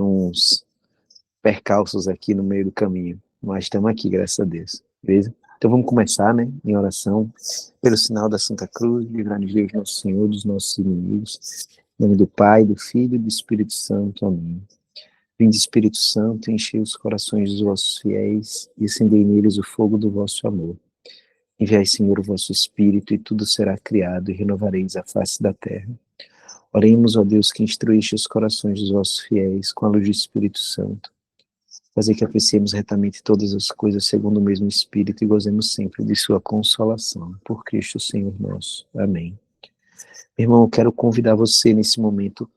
uns percalços aqui no meio do caminho, mas estamos aqui, graças a Deus, beleza? Então vamos começar, né, em oração, pelo sinal da Santa Cruz, livrar-nos Deus, nosso Senhor, dos nossos inimigos, em nome do Pai, do Filho e do Espírito Santo, amém. Vinde, Espírito Santo, enchei os corações dos vossos fiéis e acendei neles o fogo do vosso amor. Enviai, Senhor, o vosso Espírito, e tudo será criado, e renovareis a face da terra. Oremos, ó Deus, que instruíste os corações dos vossos fiéis com a luz do Espírito Santo. Fazer que apreciemos retamente todas as coisas segundo o mesmo Espírito e gozemos sempre de sua consolação. Por Cristo, Senhor nosso. Amém. Meu irmão, eu quero convidar você nesse momento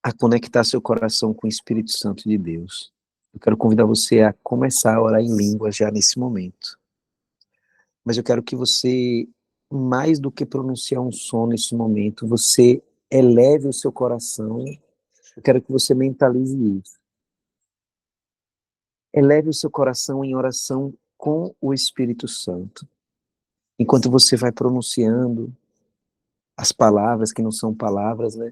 a conectar seu coração com o Espírito Santo de Deus. Eu quero convidar você a começar a orar em línguas já nesse momento. Mas eu quero que você, mais do que pronunciar um som nesse momento, você eleve o seu coração. Eu quero que você mentalize isso. Eleve o seu coração em oração com o Espírito Santo. Enquanto você vai pronunciando as palavras que não são palavras, né?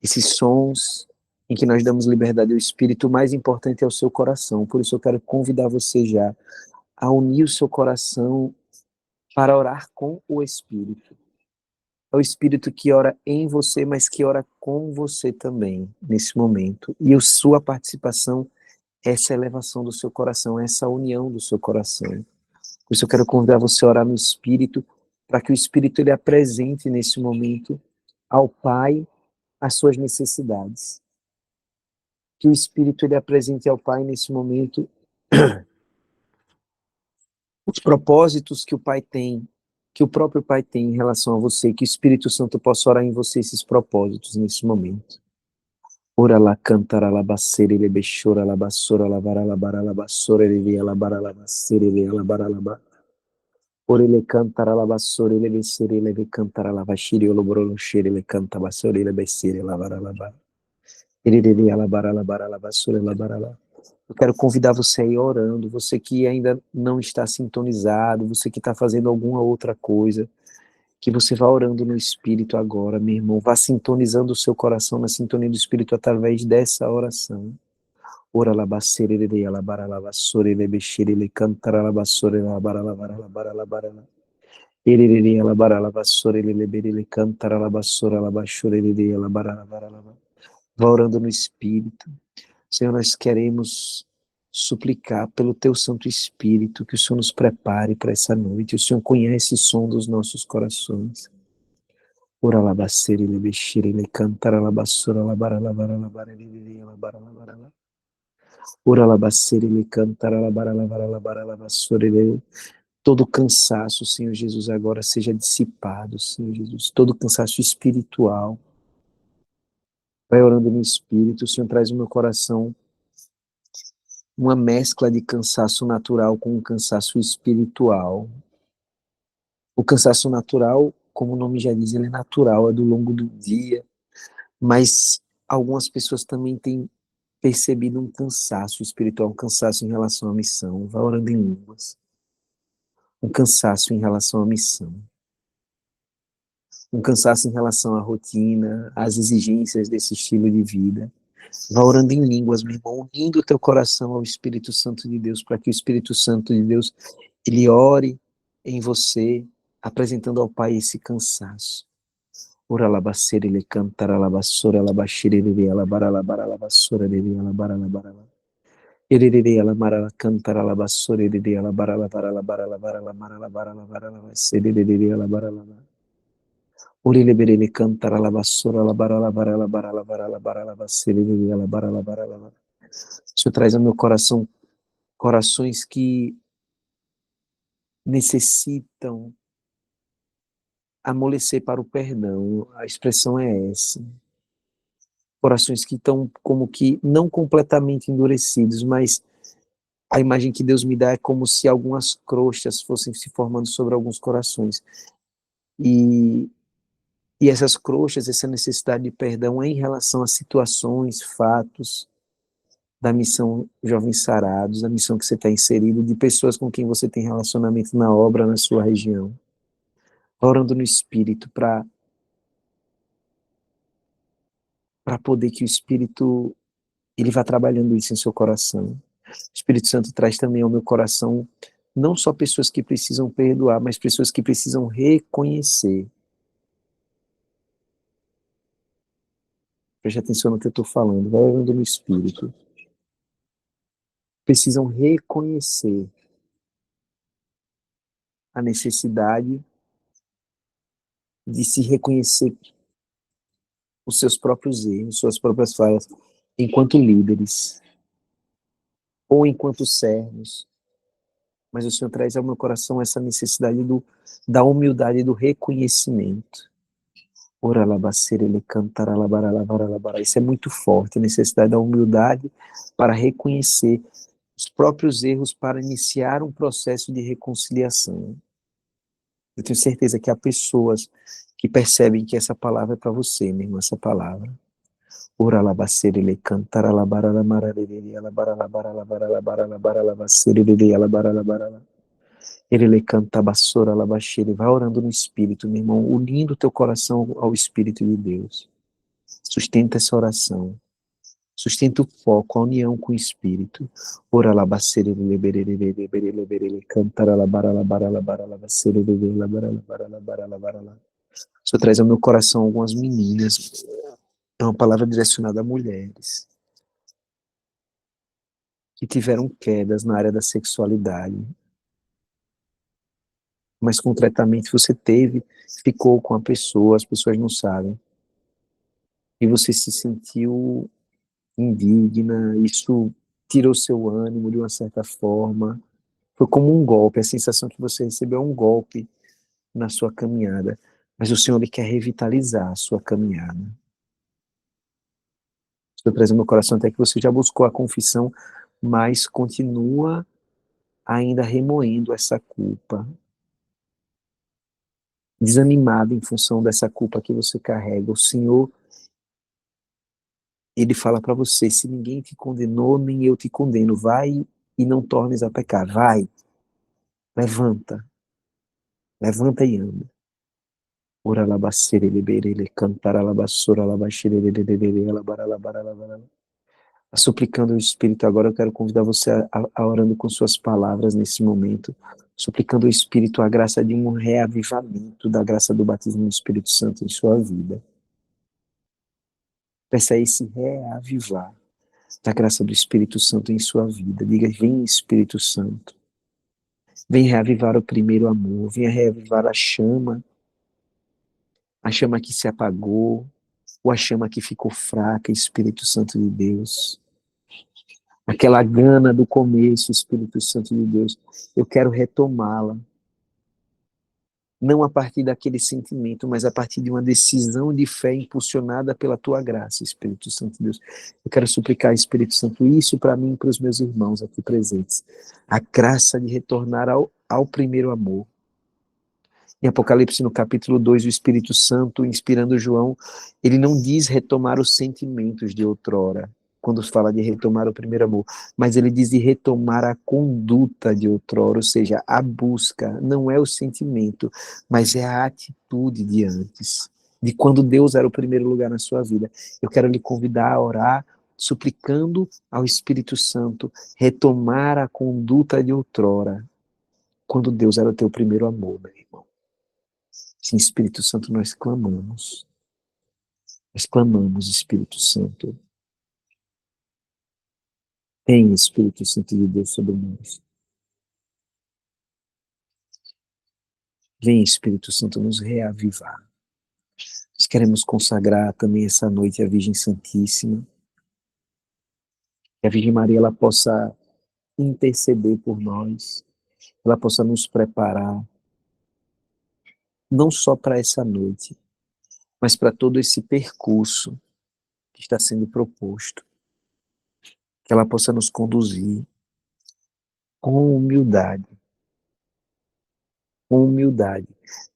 Esses sons em que nós damos liberdade ao Espírito, o mais importante é o seu coração. Por isso eu quero convidar você já a unir o seu coração para orar com o Espírito. É o Espírito que ora em você, mas que ora com você também, nesse momento. E a sua participação, essa elevação do seu coração, essa união do seu coração. Por isso eu quero convidar você a orar no Espírito, para que o Espírito ele apresente nesse momento ao Pai as suas necessidades. Que o Espírito ele apresente ao Pai nesse momento os propósitos que o Pai tem, que o próprio Pai tem em relação a você, que o Espírito Santo possa orar em você esses propósitos nesse momento. Ora lá, cantara lá, baceira, ele bechora lá, basora lá, bara lá, bara lá, basora, ele via lá, bara lá, baceira, ele lá, bara lá, bara. Ora ele cantara lá, basora, ele becera, ele cantara lá, bashiri, olo, brolo, xere, ele canta, basora, ele becera, lá, bara lá, bara. Ele lá, bara lá, basora, lá, bara lá. Eu quero convidar você a ir orando, você que ainda não está sintonizado, você que está fazendo alguma outra coisa, que você vá orando no Espírito agora, meu irmão, vá sintonizando o seu coração na sintonia do Espírito através dessa oração. Ora la basere ele la bara la basore ele bexere ele cantara la basore la bara la bara la bara la bara la. Ele la bara la basore ele bere ele cantara la basora la basore ele la bara la bara la. Vá orando no Espírito. Senhor, nós queremos suplicar pelo Teu Santo Espírito que o Senhor nos prepare para essa noite. O Senhor conhece o som dos nossos corações. Ora la basere ele bexere ele cantara la basora la bara la bara la bara ele la bara la bara la. Ora la basere ele cantara la bara la bara la basora ele. Todo cansaço, Senhor Jesus, agora seja dissipado, Senhor Jesus. Todo cansaço espiritual. Vai orando no Espírito, o Senhor traz no meu coração uma mescla de cansaço natural com um cansaço espiritual. O cansaço natural, como o nome já diz, ele é natural, é do longo do dia, mas algumas pessoas também têm percebido um cansaço espiritual, um cansaço em relação à missão. Vai orando em línguas. Um cansaço em relação à missão. Um cansaço em relação à rotina, às exigências desse estilo de vida. Vá orando em línguas, meu irmão, unindo o teu coração ao Espírito Santo de Deus, para que o Espírito Santo de Deus, ele ore em você, apresentando ao Pai esse cansaço. Ora labaceira, ele cantará labassora, labaxira, ele alabara, labara, labassora, ele alabara, labara, ele alamara, cantará labassora, ele alabara, labara, labara, labara, labara, labara, labara, labaceira, ele alabara, labara. Urile berele cantara la basura la bara la bara la bara la bara la bara la basile la bara la bara la bara. O Senhor traz ao meu coração corações que necessitam amolecer para o perdão. A expressão é essa. Corações que estão como que não completamente endurecidos, mas a imagem que Deus me dá é como se algumas crostas fossem se formando sobre alguns corações. E essas crostas, essa necessidade de perdão é em relação a situações, fatos, da missão Jovens Sarados, da missão que você está inserido, de pessoas com quem você tem relacionamento na obra, na sua região. Orando no Espírito para para poder que o Espírito, ele vá trabalhando isso em seu coração. O Espírito Santo traz também ao meu coração não só pessoas que precisam perdoar, mas pessoas que precisam reconhecer. Preste atenção no que eu estou falando, vai orando no Espírito. Precisam reconhecer a necessidade de se reconhecer os seus próprios erros, suas próprias falhas, enquanto líderes, ou enquanto servos. Mas o Senhor traz ao meu coração essa necessidade da humildade e do reconhecimento. Ora labaceira, ele cantará labara, labara, labara. Isso é muito forte, a necessidade da humildade para reconhecer os próprios erros, para iniciar um processo de reconciliação. Eu tenho certeza que há pessoas que percebem que essa palavra é para você, meu irmão, essa palavra. Ora labaceira, ele cantará labara, labara, labara, labara, labara, labara, labara, labaceira, ele labara, labara. Ele canta basora labaxere, vai orando no Espírito, meu irmão, unindo o teu coração ao Espírito de Deus. Sustenta essa oração. Sustenta o foco, a união com o Espírito. Ora labacere, leberere, cantara labara, labara, labara, labacere, labara, labara, labara, labara, labara. O Senhor traz ao meu coração algumas meninas. É uma palavra direcionada a mulheres que tiveram quedas na área da sexualidade. Mas concretamente você teve, ficou com a pessoa, as pessoas não sabem. E você se sentiu indigna, isso tirou seu ânimo de uma certa forma. Foi como um golpe, a sensação que você recebeu é um golpe na sua caminhada. Mas o Senhor ele quer revitalizar a sua caminhada. Estou trazendo meu coração até que você já buscou a confissão, mas continua ainda remoendo essa culpa, desanimado em função dessa culpa que você carrega. O Senhor, ele fala para você, se ninguém te condenou, nem eu te condeno, vai e não tornes a pecar, vai, levanta, levanta e anda. Ora labacere liberele, cantar alabassora labaxere liberele, alabara, labara, labara. Suplicando o Espírito, agora eu quero convidar você a orando com suas palavras nesse momento, suplicando o Espírito a graça de um reavivamento da graça do batismo do Espírito Santo em sua vida. Peça esse reavivar da graça do Espírito Santo em sua vida. Diga, vem Espírito Santo. Vem reavivar o primeiro amor, vem reavivar a chama que se apagou, ou a chama que ficou fraca, Espírito Santo de Deus. Aquela gana do começo, Espírito Santo de Deus, eu quero retomá-la. Não a partir daquele sentimento, mas a partir de uma decisão de fé impulsionada pela tua graça, Espírito Santo de Deus. Eu quero suplicar, Espírito Santo, isso para mim e para os meus irmãos aqui presentes. A graça de retornar ao primeiro amor. Em Apocalipse, no capítulo 2, o Espírito Santo, inspirando João, ele não diz retomar os sentimentos de outrora, quando fala de retomar o primeiro amor, mas ele diz de retomar a conduta de outrora, ou seja, a busca, não é o sentimento, mas é a atitude de antes, de quando Deus era o primeiro lugar na sua vida. Eu quero lhe convidar a orar, suplicando ao Espírito Santo retomar a conduta de outrora, quando Deus era o teu primeiro amor, meu irmão. Sim, Espírito Santo, nós clamamos. Nós clamamos, Espírito Santo. Vem, Espírito Santo de Deus, sobre nós. Vem, Espírito Santo, nos reavivar. Nós queremos consagrar também essa noite a Virgem Santíssima. Que a Virgem Maria ela possa interceder por nós. Ela possa nos preparar, não só para essa noite, mas para todo esse percurso que está sendo proposto. Que ela possa nos conduzir com humildade, com humildade,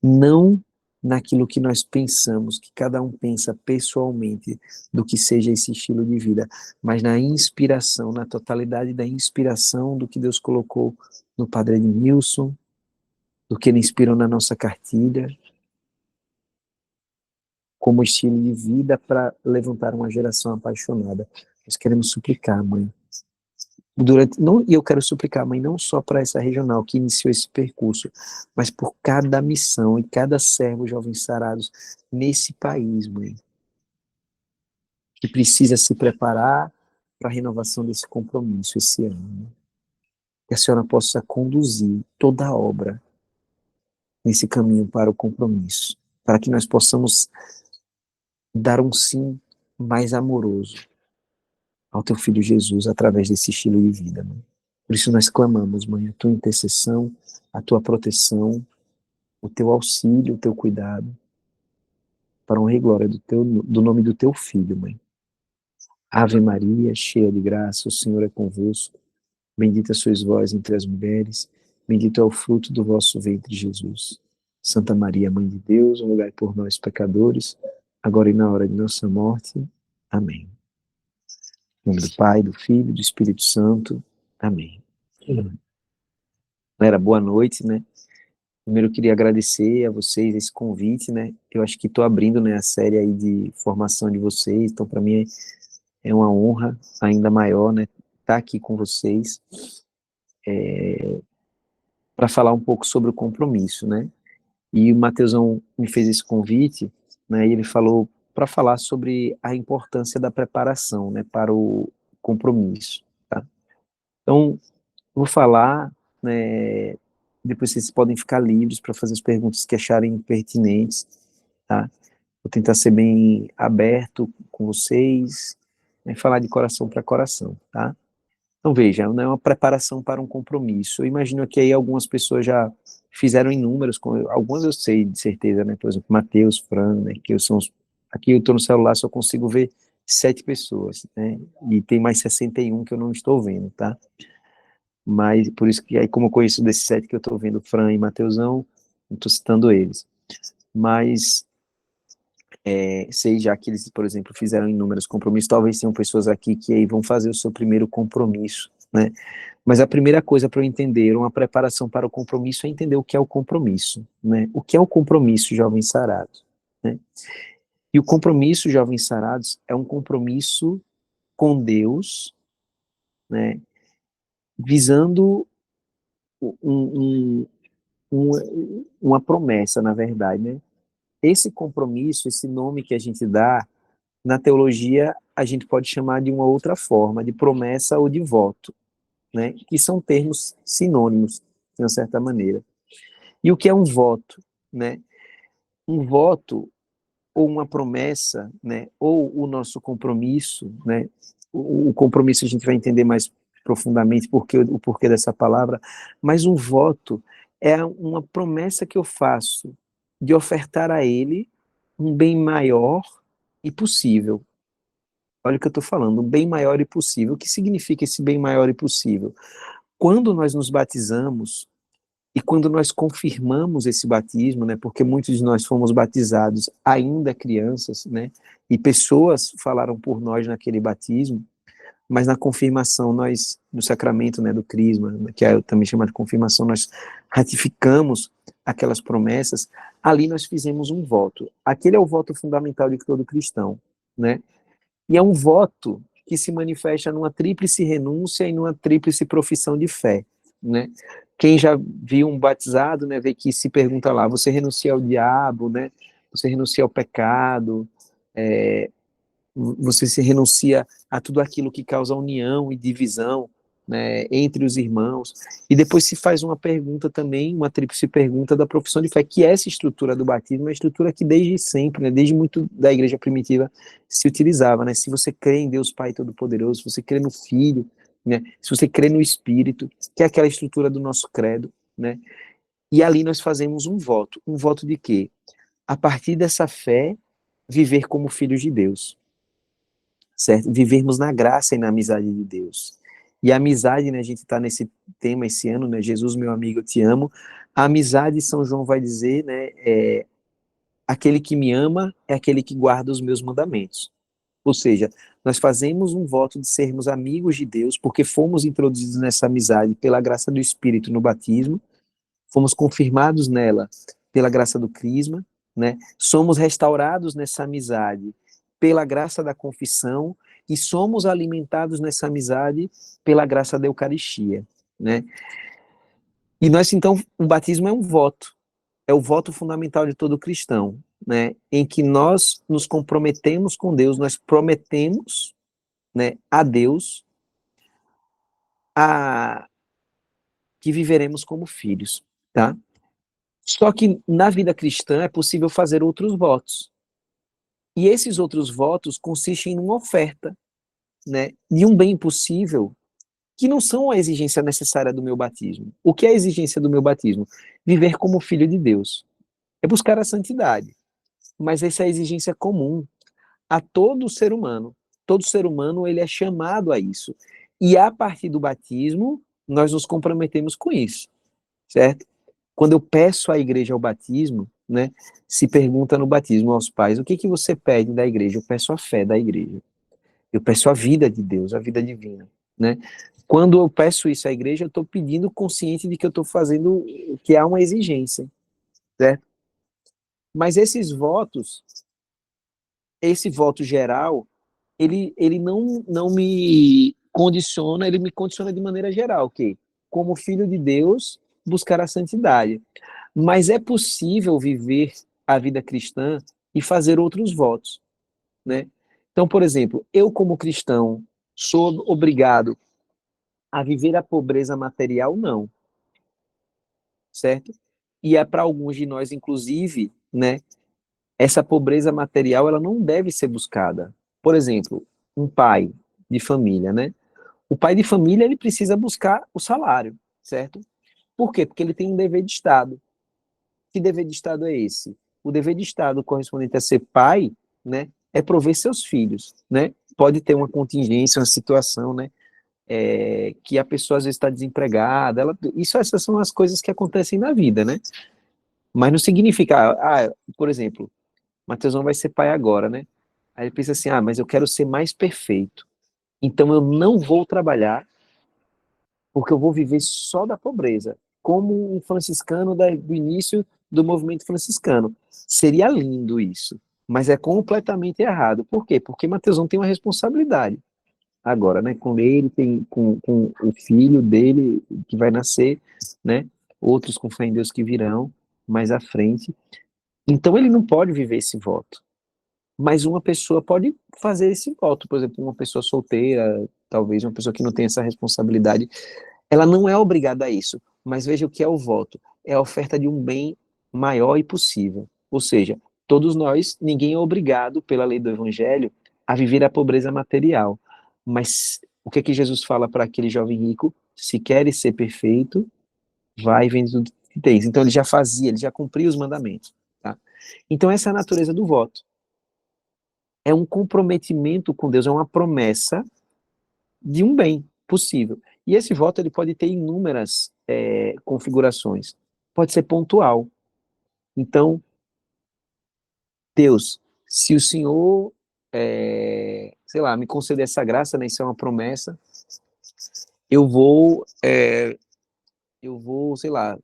não naquilo que nós pensamos, que cada um pensa pessoalmente do que seja esse estilo de vida, mas na inspiração, na totalidade da inspiração do que Deus colocou no Padre Edmilson, do que Ele inspirou na nossa cartilha, como estilo de vida para levantar uma geração apaixonada. Nós queremos suplicar, Mãe, e eu quero suplicar, Mãe, não só para essa regional que iniciou esse percurso, mas por cada missão e cada servo Jovens Sarados nesse país, Mãe, que precisa se preparar para a renovação desse compromisso esse ano. Né? Que a senhora possa conduzir toda a obra nesse caminho para o compromisso, para que nós possamos dar um sim mais amoroso ao teu filho Jesus através desse estilo de vida, Mãe. Por isso nós clamamos, Mãe, a tua intercessão, a tua proteção, o teu auxílio, o teu cuidado, para honra e glória do nome do teu filho, Mãe. Ave Maria, cheia de graça, o Senhor é convosco. Bendita sois vós entre as mulheres, bendito é o fruto do vosso ventre, Jesus. Santa Maria, Mãe de Deus, rogai por nós, pecadores, agora e na hora de nossa morte. Amém. Em nome do Pai, do Filho e do Espírito Santo. Amém. Galera, boa noite, né? Primeiro eu queria agradecer a vocês esse convite, né? Eu acho que estou abrindo, né, a série aí de formação de vocês, então para mim é uma honra ainda maior, né, estar aqui com vocês para falar um pouco sobre o compromisso, né? E o Mateusão me fez esse convite, né? E ele falou para falar sobre a importância da preparação, né, para o compromisso, tá? Então, vou falar, né? Depois vocês podem ficar livres para fazer as perguntas que acharem pertinentes, tá? Vou tentar ser bem aberto com vocês, né, falar de coração para coração, tá? Então veja, não é uma preparação para um compromisso. Eu imagino que aí algumas pessoas já fizeram inúmeros, algumas eu sei de certeza, né? Por exemplo, Mateus, Fran, né? Aqui eu estou no celular, só consigo ver 7 pessoas, né? E tem mais 61 que eu não estou vendo, tá? Mas por isso que aí, como eu conheço desses 7 que eu estou vendo, Fran e Mateusão, não estou citando eles. Mas sei já que eles, por exemplo, fizeram inúmeros compromissos, talvez tenham pessoas aqui que aí vão fazer o seu primeiro compromisso, né? Mas a primeira coisa para eu entender uma preparação para o compromisso é entender o que é o compromisso, né? O que é o compromisso, jovens sarados, né? E o compromisso, jovens sarados, é um compromisso com Deus, né? Visando um, uma promessa, na verdade, né? Esse compromisso, esse nome que a gente dá, na teologia, a gente pode chamar de uma outra forma, de promessa ou de voto, né? Que são termos sinônimos, de uma certa maneira. E o que é um voto, né? Um voto ou uma promessa, né? Ou o nosso compromisso, né? O compromisso a gente vai entender mais profundamente o porquê dessa palavra, mas um voto é uma promessa que eu faço de ofertar a ele um bem maior e possível. Olha o que eu estou falando, um bem maior e possível. O que significa esse bem maior e possível? Quando nós nos batizamos e quando nós confirmamos esse batismo, né, porque muitos de nós fomos batizados ainda crianças, né, e pessoas falaram por nós naquele batismo, mas na confirmação nós, no sacramento, né, do crisma, que é também chamado de confirmação, nós ratificamos aquelas promessas, ali nós fizemos um voto. Aquele é o voto fundamental de todo cristão, né? E é um voto que se manifesta numa tríplice renúncia e numa tríplice profissão de fé, né? Quem já viu um batizado, né, vê que se pergunta lá, você renuncia ao diabo, né? Você renuncia ao pecado, você se renuncia a tudo aquilo que causa união e divisão, né, entre os irmãos, e depois se faz uma pergunta também, uma tríplice pergunta da profissão de fé, que é essa estrutura do batismo, uma estrutura que desde sempre, né, desde muito da igreja primitiva se utilizava, né, se você crê em Deus Pai Todo-Poderoso, se você crê no Filho, né, se você crê no Espírito, que é aquela estrutura do nosso credo, né, e ali nós fazemos um voto de quê? A partir dessa fé, viver como filhos de Deus, certo? Vivermos na graça e na amizade de Deus. E a amizade, né, a gente está nesse tema esse ano, né, Jesus, meu amigo, eu te amo. A amizade, São João vai dizer, né, aquele que me ama é aquele que guarda os meus mandamentos. Ou seja, nós fazemos um voto de sermos amigos de Deus, porque fomos introduzidos nessa amizade pela graça do Espírito no batismo, fomos confirmados nela pela graça do crisma, né? Somos restaurados nessa amizade pela graça da confissão e somos alimentados nessa amizade pela graça da Eucaristia, né? E nós, então, o batismo é o voto fundamental de todo cristão, né? Em que nós nos comprometemos com Deus, nós prometemos, né, a Deus a que viveremos como filhos, tá? Só que na vida cristã é possível fazer outros votos. E esses outros votos consistem em uma oferta, né, de um bem possível que não são a exigência necessária do meu batismo. O que é a exigência do meu batismo? Viver como filho de Deus. É buscar a santidade. Mas essa é a exigência comum a todo ser humano. Todo ser humano ele é chamado a isso. E a partir do batismo, nós nos comprometemos com isso, certo? Quando eu peço à igreja o batismo, né, se pergunta no batismo aos pais, o que que você pede da igreja? Eu peço a fé da igreja. Eu peço a vida de Deus, a vida divina, né? Quando eu peço isso à igreja, eu estou pedindo consciente de que eu estou fazendo, que há uma exigência, certo? Mas esses votos, esse voto geral, ele não me condiciona, ele me condiciona de maneira geral, ok? Como filho de Deus, buscar a santidade. Mas é possível viver a vida cristã e fazer outros votos, né? Então, por exemplo, eu como cristão sou obrigado a viver a pobreza material? Não, certo? E é para alguns de nós, inclusive, né, essa pobreza material ela não deve ser buscada. Por exemplo, um pai de família, né? O pai de família ele precisa buscar o salário, certo? Por quê? Porque ele tem um dever de Estado. Que dever de Estado é esse? O dever de Estado correspondente a ser pai, né, é prover seus filhos, né? Pode ter uma contingência, uma situação, né, que a pessoa às vezes está desempregada, essas são as coisas que acontecem na vida, né? Mas não significa, por exemplo, Mateusão vai ser pai agora, né? Aí ele pensa assim, mas eu quero ser mais perfeito, então eu não vou trabalhar, porque eu vou viver só da pobreza, como um franciscano do início do movimento franciscano. Seria lindo isso, mas é completamente errado. Por quê? Porque Mateusão tem uma responsabilidade agora, né? Com ele, com o filho dele que vai nascer, né? Outros com fé em Deus que virão mais à frente. Então ele não pode viver esse voto. Mas uma pessoa pode fazer esse voto, por exemplo, uma pessoa solteira, talvez uma pessoa que não tem essa responsabilidade, ela não é obrigada a isso. Mas veja o que é o voto: é a oferta de um bem maior e possível. Ou seja, todos nós, ninguém é obrigado pela lei do evangelho a viver a pobreza material. Mas o que é que Jesus fala para aquele jovem rico? Se queres ser perfeito, vai e vende tudo que tens. Então ele já fazia, ele já cumpria os mandamentos. Tá? Então essa é a natureza do voto. É um comprometimento com Deus, é uma promessa de um bem possível. E esse voto ele pode ter inúmeras configurações. Pode ser pontual. Então, Deus, se o Senhor, sei lá, me conceder essa graça, né, isso é uma promessa, eu vou, sei lá,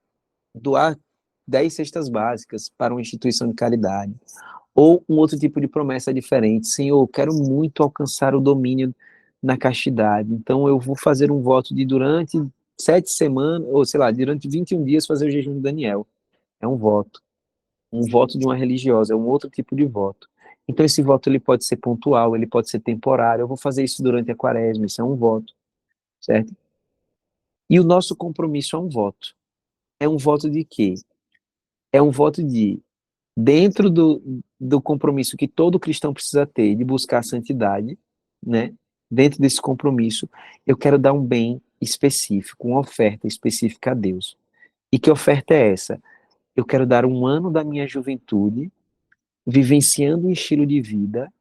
doar 10 cestas básicas para uma instituição de caridade. Ou um outro tipo de promessa diferente. Senhor, eu quero muito alcançar o domínio na castidade. Então eu vou fazer um voto de durante 7 semanas, ou sei lá, durante 21 dias fazer o jejum de Daniel. É um voto. Um voto de uma religiosa, é um outro tipo de voto. Então esse voto ele pode ser pontual, ele pode ser temporário. Eu vou fazer isso durante a quaresma, isso é um voto, certo? E o nosso compromisso é um voto. É um voto de quê? É um voto de dentro do compromisso que todo cristão precisa ter de buscar a santidade, né? Dentro desse compromisso, eu quero dar um bem específico, uma oferta específica a Deus. E que oferta é essa? Eu quero dar um ano da minha juventude vivenciando um estilo de vida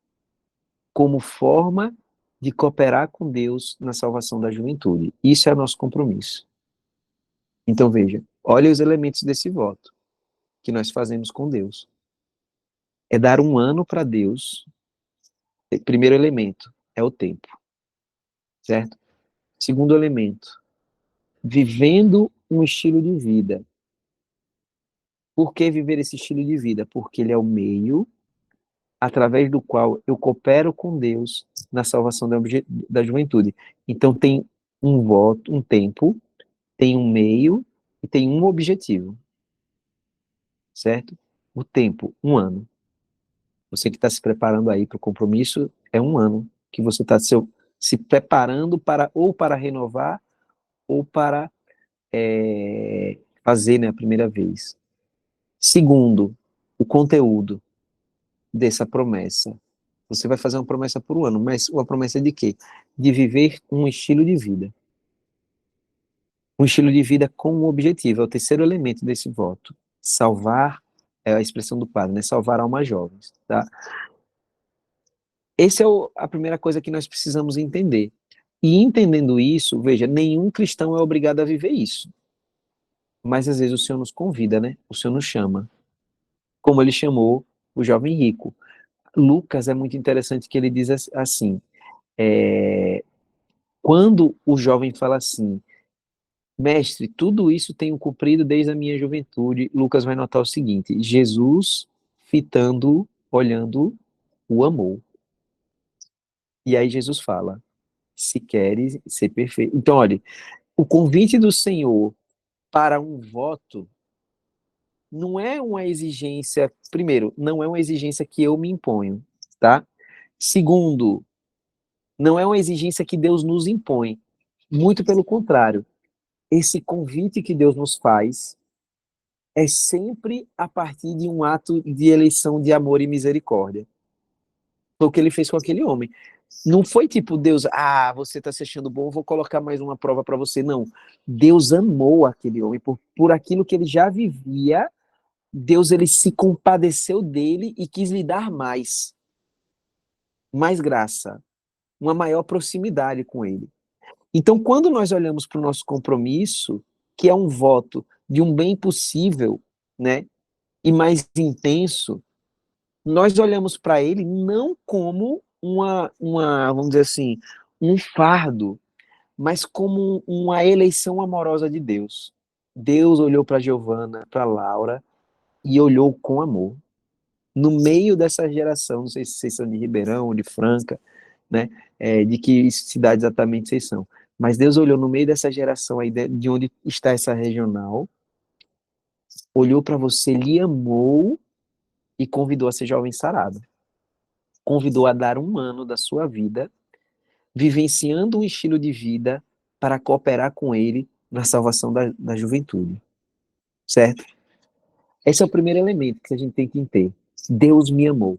como forma de cooperar com Deus na salvação da juventude. Isso é o nosso compromisso. Então veja, olha os elementos desse voto que nós fazemos com Deus. É dar um ano para Deus. Primeiro elemento é o tempo, certo? Segundo elemento, vivendo um estilo de vida Por que viver esse estilo de vida? Porque ele é o meio através do qual eu coopero com Deus na salvação da juventude. Então tem um voto, um tempo, tem um meio e tem um objetivo, certo? O tempo, um ano. Você que está se preparando aí para o compromisso, é um ano que você está se preparando para ou para renovar ou para fazer, né, a primeira vez. Segundo, o conteúdo dessa promessa. Você vai fazer uma promessa por um ano, mas uma promessa de quê? De viver um estilo de vida. Um estilo de vida com um objetivo, é o terceiro elemento desse voto. Salvar, é a expressão do padre, né? Salvar almas jovens, tá? Essa é a primeira coisa que nós precisamos entender. E entendendo isso, veja, nenhum cristão é obrigado a viver isso. Mas às vezes o Senhor nos convida, né? O Senhor nos chama. Como ele chamou o jovem rico. Lucas é muito interessante que ele diz assim, quando o jovem fala assim, mestre, tudo isso tenho cumprido desde a minha juventude, Lucas vai notar o seguinte, Jesus, fitando, olhando, o amou. E aí Jesus fala, se queres ser perfeito. Então, olha, o convite do Senhor para um voto não é uma exigência, primeiro, não é uma exigência que eu me imponho, tá? Segundo, não é uma exigência que Deus nos impõe. Muito pelo contrário. Esse convite que Deus nos faz é sempre a partir de um ato de eleição de amor e misericórdia. Foi o que ele fez com aquele homem. Não foi tipo Deus, você está se achando bom, vou colocar mais uma prova para você. Não. Deus amou aquele homem por aquilo que ele já vivia. Deus ele se compadeceu dele e quis lhe dar mais graça, uma maior proximidade com ele. Então, quando nós olhamos para o nosso compromisso, que é um voto de um bem possível, né, e mais intenso, nós olhamos para ele não como vamos dizer assim, um fardo, mas como uma eleição amorosa de Deus. Deus olhou para Giovana, para Laura, e olhou com amor. No meio dessa geração, não sei se vocês são de Ribeirão, de Franca, né, de que cidade exatamente vocês são. Mas Deus olhou no meio dessa geração aí, de onde está essa regional, olhou para você, lhe amou e convidou a ser jovem sarado. Convidou a dar um ano da sua vida, vivenciando um estilo de vida para cooperar com ele na salvação da juventude. Certo? Esse é o primeiro elemento que a gente tem que ter. Deus me amou.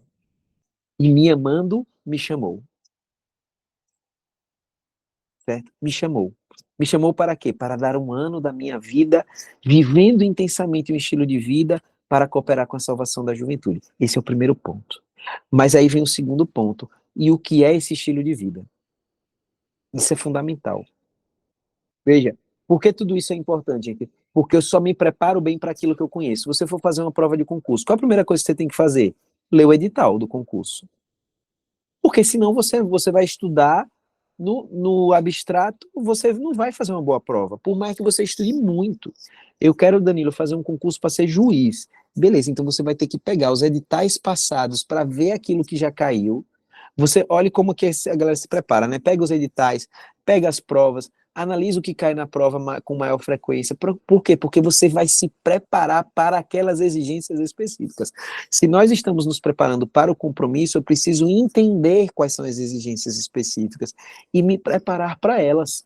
E me amando, me chamou. Certo? Me chamou. Me chamou para quê? Para dar um ano da minha vida, vivendo intensamente um estilo de vida para cooperar com a salvação da juventude. Esse é o primeiro ponto. Mas aí vem o segundo ponto. E o que é esse estilo de vida? Isso é fundamental. Veja, por que tudo isso é importante, gente? Porque eu só me preparo bem para aquilo que eu conheço. Se você for fazer uma prova de concurso, qual a primeira coisa que você tem que fazer? Ler o edital do concurso. Porque senão você vai estudar no abstrato, você não vai fazer uma boa prova, por mais que você estude muito. Eu quero, Danilo, fazer um concurso para ser juiz. Beleza, então você vai ter que pegar os editais passados para ver aquilo que já caiu. Você olha como que a galera se prepara, né? Pega os editais, pega as provas, analisa o que cai na prova com maior frequência. Por quê? Porque você vai se preparar para aquelas exigências específicas. Se nós estamos nos preparando para o compromisso, eu preciso entender quais são as exigências específicas e me preparar para elas.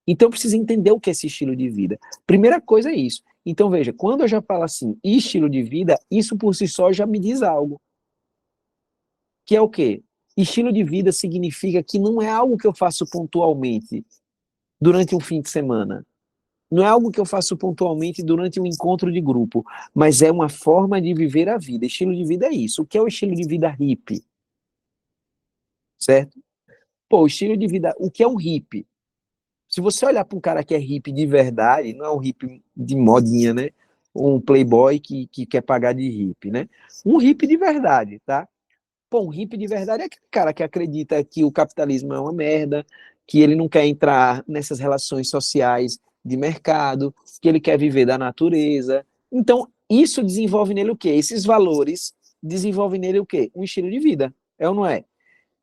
Então eu preciso entender o que é esse estilo de vida. Primeira coisa é isso. Então veja, quando eu já falo assim, estilo de vida, isso por si só já me diz algo. Que é o quê? Estilo de vida significa que não é algo que eu faço pontualmente durante um fim de semana. Não é algo que eu faço pontualmente durante um encontro de grupo, mas é uma forma de viver a vida. Estilo de vida é isso. O que é o estilo de vida hippie? Certo? Pô, o estilo de vida, o que é um hippie? Se você olhar para um cara que é hippie de verdade, não é um hippie de modinha, né? Ou um playboy que quer pagar de hippie, né? Um hippie de verdade, tá? Pô, um hippie de verdade é aquele cara que acredita que o capitalismo é uma merda, que ele não quer entrar nessas relações sociais de mercado, que ele quer viver da natureza. Então, isso desenvolve nele o quê? Esses valores desenvolvem nele o quê? Um estilo de vida, é ou não é?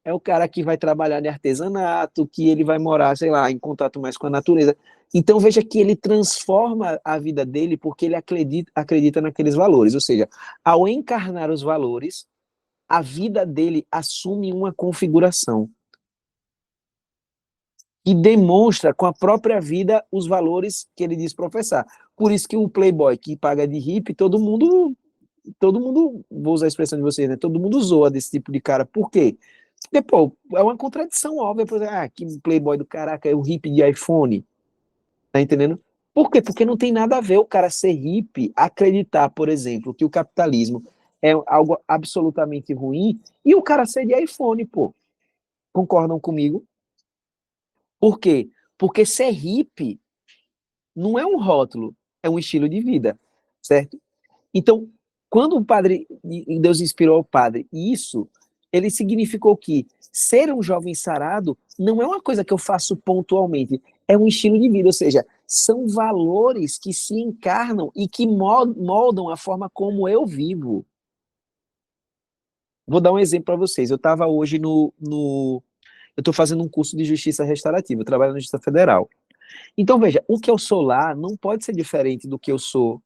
É o cara que vai trabalhar de artesanato, que ele vai morar, sei lá, em contato mais com a natureza. Então veja que ele transforma a vida dele porque ele acredita naqueles valores. Ou seja, ao encarnar os valores, a vida dele assume uma configuração e demonstra com a própria vida os valores que ele diz professar. Por isso que o playboy que paga de hippie, todo mundo, vou usar a expressão de vocês, né? Todo mundo zoa desse tipo de cara. Por quê? Porque, pô, é uma contradição óbvia. Por exemplo, que playboy do caraca é o hippie de iPhone. Tá entendendo? Por quê? Porque não tem nada a ver o cara ser hippie, acreditar, por exemplo, que o capitalismo é algo absolutamente ruim e o cara ser de iPhone, pô. Concordam comigo? Por quê? Porque ser hippie não é um rótulo, é um estilo de vida, certo? Então, quando o padre, Deus inspirou o padre, isso, ele significou que ser um jovem sarado não é uma coisa que eu faço pontualmente, é um estilo de vida, ou seja, são valores que se encarnam e que moldam a forma como eu vivo. Vou dar um exemplo para vocês. Eu estava hoje eu estou fazendo um curso de justiça restaurativa, eu trabalho na Justiça Federal. Então, veja, o que eu sou lá não pode ser diferente do que eu sou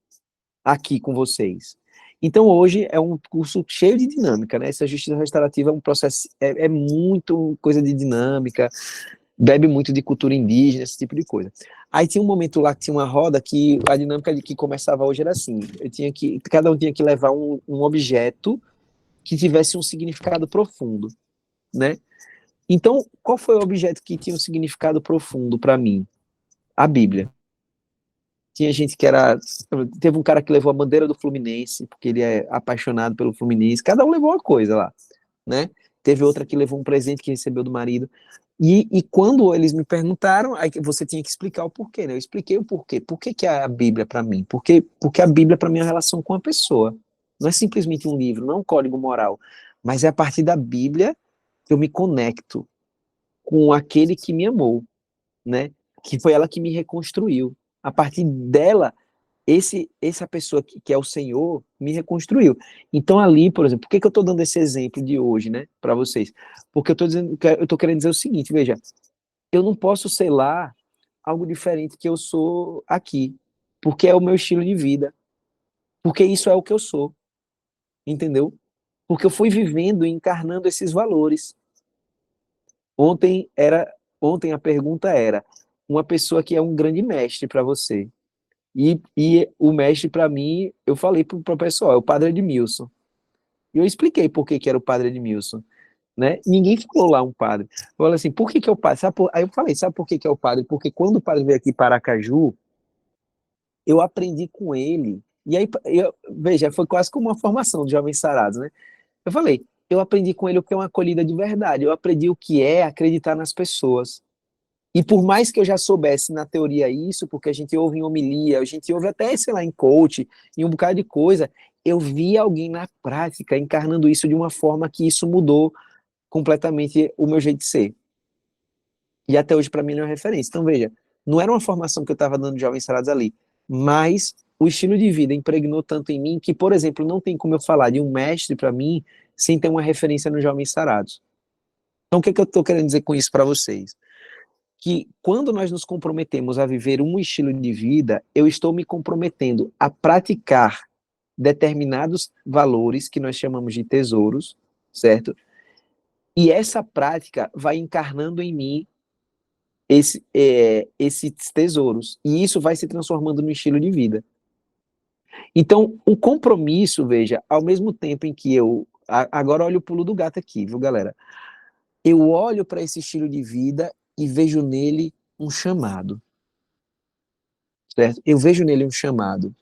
aqui com vocês. Então, hoje é um curso cheio de dinâmica, né? Essa justiça restaurativa é um processo, é muito coisa de dinâmica, bebe muito de cultura indígena, esse tipo de coisa. Aí tinha um momento lá que tinha uma roda que a dinâmica de que começava hoje era assim: cada um tinha que levar um objeto que tivesse um significado profundo, né? Então, qual foi o objeto que tinha um significado profundo para mim? A Bíblia. Tinha gente que era. Teve um cara que levou a bandeira do Fluminense, porque ele é apaixonado pelo Fluminense. Cada um levou uma coisa lá, né? Teve outra que levou um presente que recebeu do marido. E quando eles me perguntaram, aí você tinha que explicar o porquê, né? Eu expliquei o porquê. Por que, que é a Bíblia para mim? Porque a Bíblia para mim é a relação com a pessoa. Não é simplesmente um livro, não é um código moral. Mas é a partir da Bíblia que eu me conecto com aquele que me amou, né? Que foi ela que me reconstruiu. A partir dela, essa pessoa que é o Senhor me reconstruiu. Então ali, por exemplo, por que, que eu estou dando esse exemplo de hoje, né, para vocês? Porque eu estou querendo dizer o seguinte, veja, eu não posso ser lá algo diferente que eu sou aqui, porque é o meu estilo de vida, porque isso é o que eu sou, entendeu? Porque eu fui vivendo e encarnando esses valores. Ontem era, ontem a pergunta era uma pessoa que é um grande mestre para você. E o mestre, para mim, eu falei para o pessoal, é o padre Edmilson. E eu expliquei por que, que era o padre Edmilson. Né? Ninguém falou lá um padre. Eu falei assim, por que, que é o padre? Aí eu falei, sabe por que, que é o padre? Porque quando o padre veio aqui para Aracaju, eu aprendi com ele. E aí, veja, foi quase como uma formação de jovens sarados, né? Eu falei, eu aprendi com ele o que é uma acolhida de verdade. Eu aprendi o que é acreditar nas pessoas. E por mais que eu já soubesse na teoria isso, porque a gente ouve em homilia, a gente ouve até, sei lá, em coach, em um bocado de coisa, eu vi alguém na prática encarnando isso de uma forma que isso mudou completamente o meu jeito de ser. E até hoje, para mim, ele é uma referência. Então, veja, não era uma formação que eu estava dando de jovens sarados ali, mas o estilo de vida impregnou tanto em mim que, por exemplo, não tem como eu falar de um mestre para mim sem ter uma referência nos jovens sarados. Então, o que, é que eu estou querendo dizer com isso para vocês? Que quando nós nos comprometemos a viver um estilo de vida, eu estou me comprometendo a praticar determinados valores que nós chamamos de tesouros, certo? E essa prática vai encarnando em mim esses tesouros. E isso vai se transformando no estilo de vida. Então, o compromisso, veja, ao mesmo tempo em que agora olha o pulo do gato aqui, viu, galera? Eu olho para esse estilo de vida e vejo nele um chamado, certo? Eu vejo nele um chamado.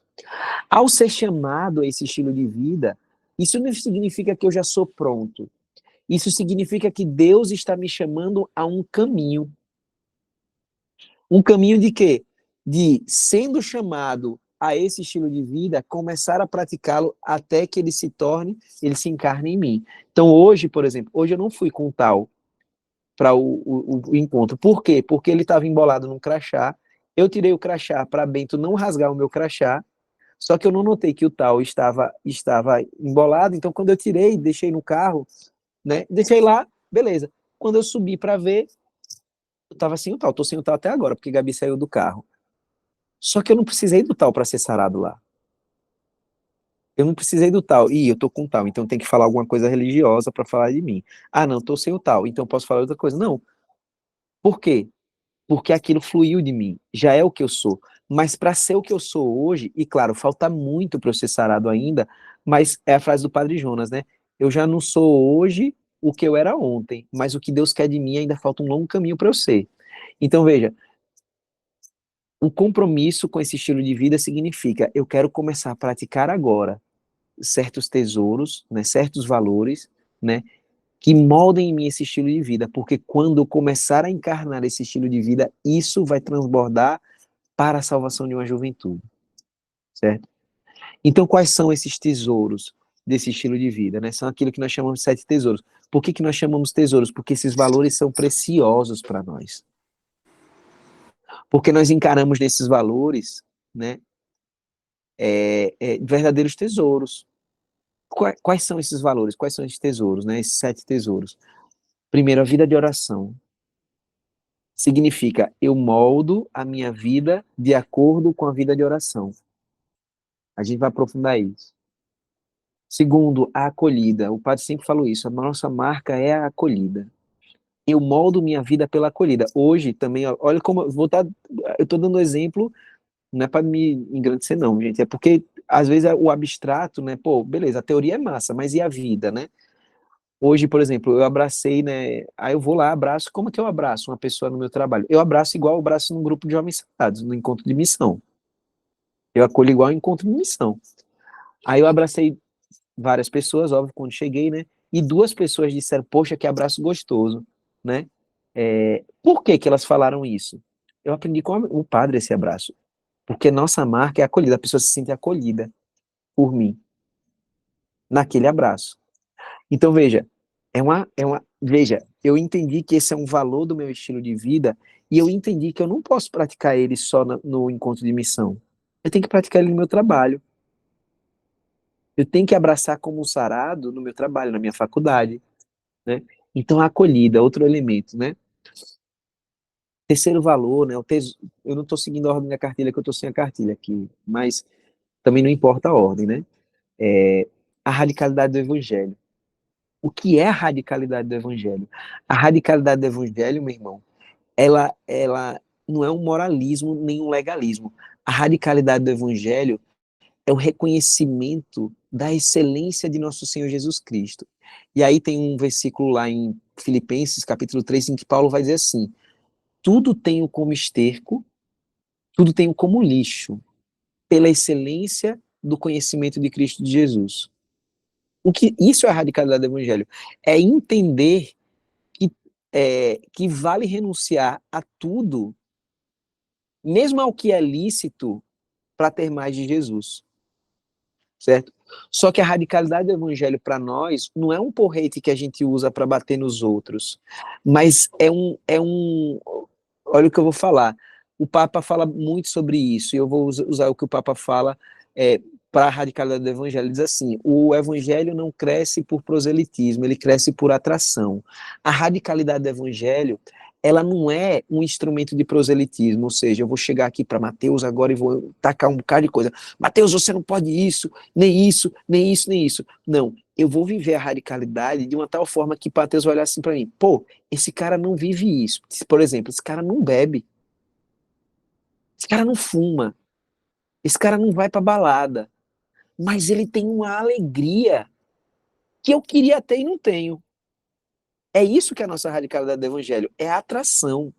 Ao ser chamado a esse estilo de vida, isso não significa que eu já sou pronto. Isso significa que Deus está me chamando a um caminho. Um caminho de quê? De, sendo chamado a esse estilo de vida, começar a praticá-lo até que ele se encarne em mim. Então hoje, por exemplo, hoje eu não fui com o tal para o encontro. Por quê? Porque ele estava embolado num crachá, Eu tirei o crachá para Bento não rasgar o meu crachá, só que eu não notei que o tal estava embolado, então quando eu tirei, deixei no carro, né? Deixei lá, beleza. Quando eu subi para ver, eu estava sem o tal, tô sem o tal até agora, porque Gabi saiu do carro. Só que eu não precisei do tal para ser sarado lá. Eu não precisei do tal. Ih, eu tô com tal, então tem que falar alguma coisa religiosa para falar de mim. Ah, não, tô sem o tal, então posso falar outra coisa. Não. Por quê? Porque aquilo fluiu de mim, já é o que eu sou. Mas para ser o que eu sou hoje, e claro, falta muito para eu ser sarado ainda, mas é a frase do Padre Jonas, né? Eu já não sou hoje o que eu era ontem, mas o que Deus quer de mim ainda falta um longo caminho para eu ser. Então veja, o compromisso com esse estilo de vida significa eu quero começar a praticar agora certos tesouros, né, certos valores, né, que moldem em mim esse estilo de vida, porque quando eu começar a encarnar esse estilo de vida, isso vai transbordar para a salvação de uma juventude, certo? Então, quais são esses tesouros desse estilo de vida, né? São aquilo que nós chamamos de 7 tesouros. Por que nós chamamos tesouros? Porque esses valores são preciosos para nós. Porque nós encaramos nesses valores, né, verdadeiros tesouros. Quais são esses valores? Quais são esses tesouros, né? Esses 7 tesouros. Primeiro, a vida de oração. Significa, eu moldo a minha vida de acordo com a vida de oração. A gente vai aprofundar isso. Segundo, a acolhida. O padre sempre falou isso, a nossa marca é a acolhida. Eu moldo minha vida pela acolhida. Hoje também, olha como eu estou dando exemplo, não é para me engrandecer não, gente, é porque às vezes o abstrato, né, pô, beleza, a teoria é massa, mas e a vida, né? Hoje, por exemplo, eu abracei, né, aí eu vou lá, abraço, como é que eu abraço uma pessoa no meu trabalho? Eu abraço igual eu abraço num grupo de homens sentados, no encontro de missão. Eu acolho igual encontro de missão. Aí eu abracei várias pessoas, óbvio, quando cheguei, né? E 2 pessoas disseram, poxa, que abraço gostoso, né? Por que que elas falaram isso? Eu aprendi com o padre esse abraço. Porque nossa marca é acolhida, a pessoa se sente acolhida por mim, naquele abraço. Então, veja, veja, eu entendi que esse é um valor do meu estilo de vida e eu entendi que eu não posso praticar ele só no encontro de missão. Eu tenho que praticar ele no meu trabalho. Eu tenho que abraçar como um sarado no meu trabalho, na minha faculdade, né? Então, a acolhida, outro elemento, né? Terceiro valor, né? Eu não estou seguindo a ordem da cartilha, que eu estou sem a cartilha aqui, mas também não importa a ordem, né? A radicalidade do evangelho. O que é a radicalidade do evangelho? A radicalidade do evangelho, meu irmão, ela não é um moralismo nem um legalismo. A radicalidade do evangelho é o reconhecimento da excelência de nosso Senhor Jesus Cristo. E aí tem um versículo lá em Filipenses, capítulo 3, em que Paulo vai dizer assim: tudo tenho como esterco, tudo tenho como lixo, pela excelência do conhecimento de Cristo de Jesus. Isso é a radicalidade do evangelho. É entender que, que vale renunciar a tudo, mesmo ao que é lícito, para ter mais de Jesus. Certo? Só que a radicalidade do evangelho para nós não é um porrete que a gente usa para bater nos outros, mas olha o que eu vou falar. O Papa fala muito sobre isso, e eu vou usar o que o Papa fala para a radicalidade do evangelho. Ele diz assim: o evangelho não cresce por proselitismo, ele cresce por atração. A radicalidade do evangelho, ela não é um instrumento de proselitismo, ou seja, eu vou chegar aqui para Mateus agora e vou tacar um bocado de coisa. Mateus, você não pode isso, nem isso, nem isso, nem isso. Não, eu vou viver a radicalidade de uma tal forma que Mateus vai olhar assim para mim: pô, esse cara não vive isso. Por exemplo, esse cara não bebe, esse cara não fuma, esse cara não vai para balada, mas ele tem uma alegria que eu queria ter e não tenho. É isso que é a nossa radicalidade do evangelho, é a atração.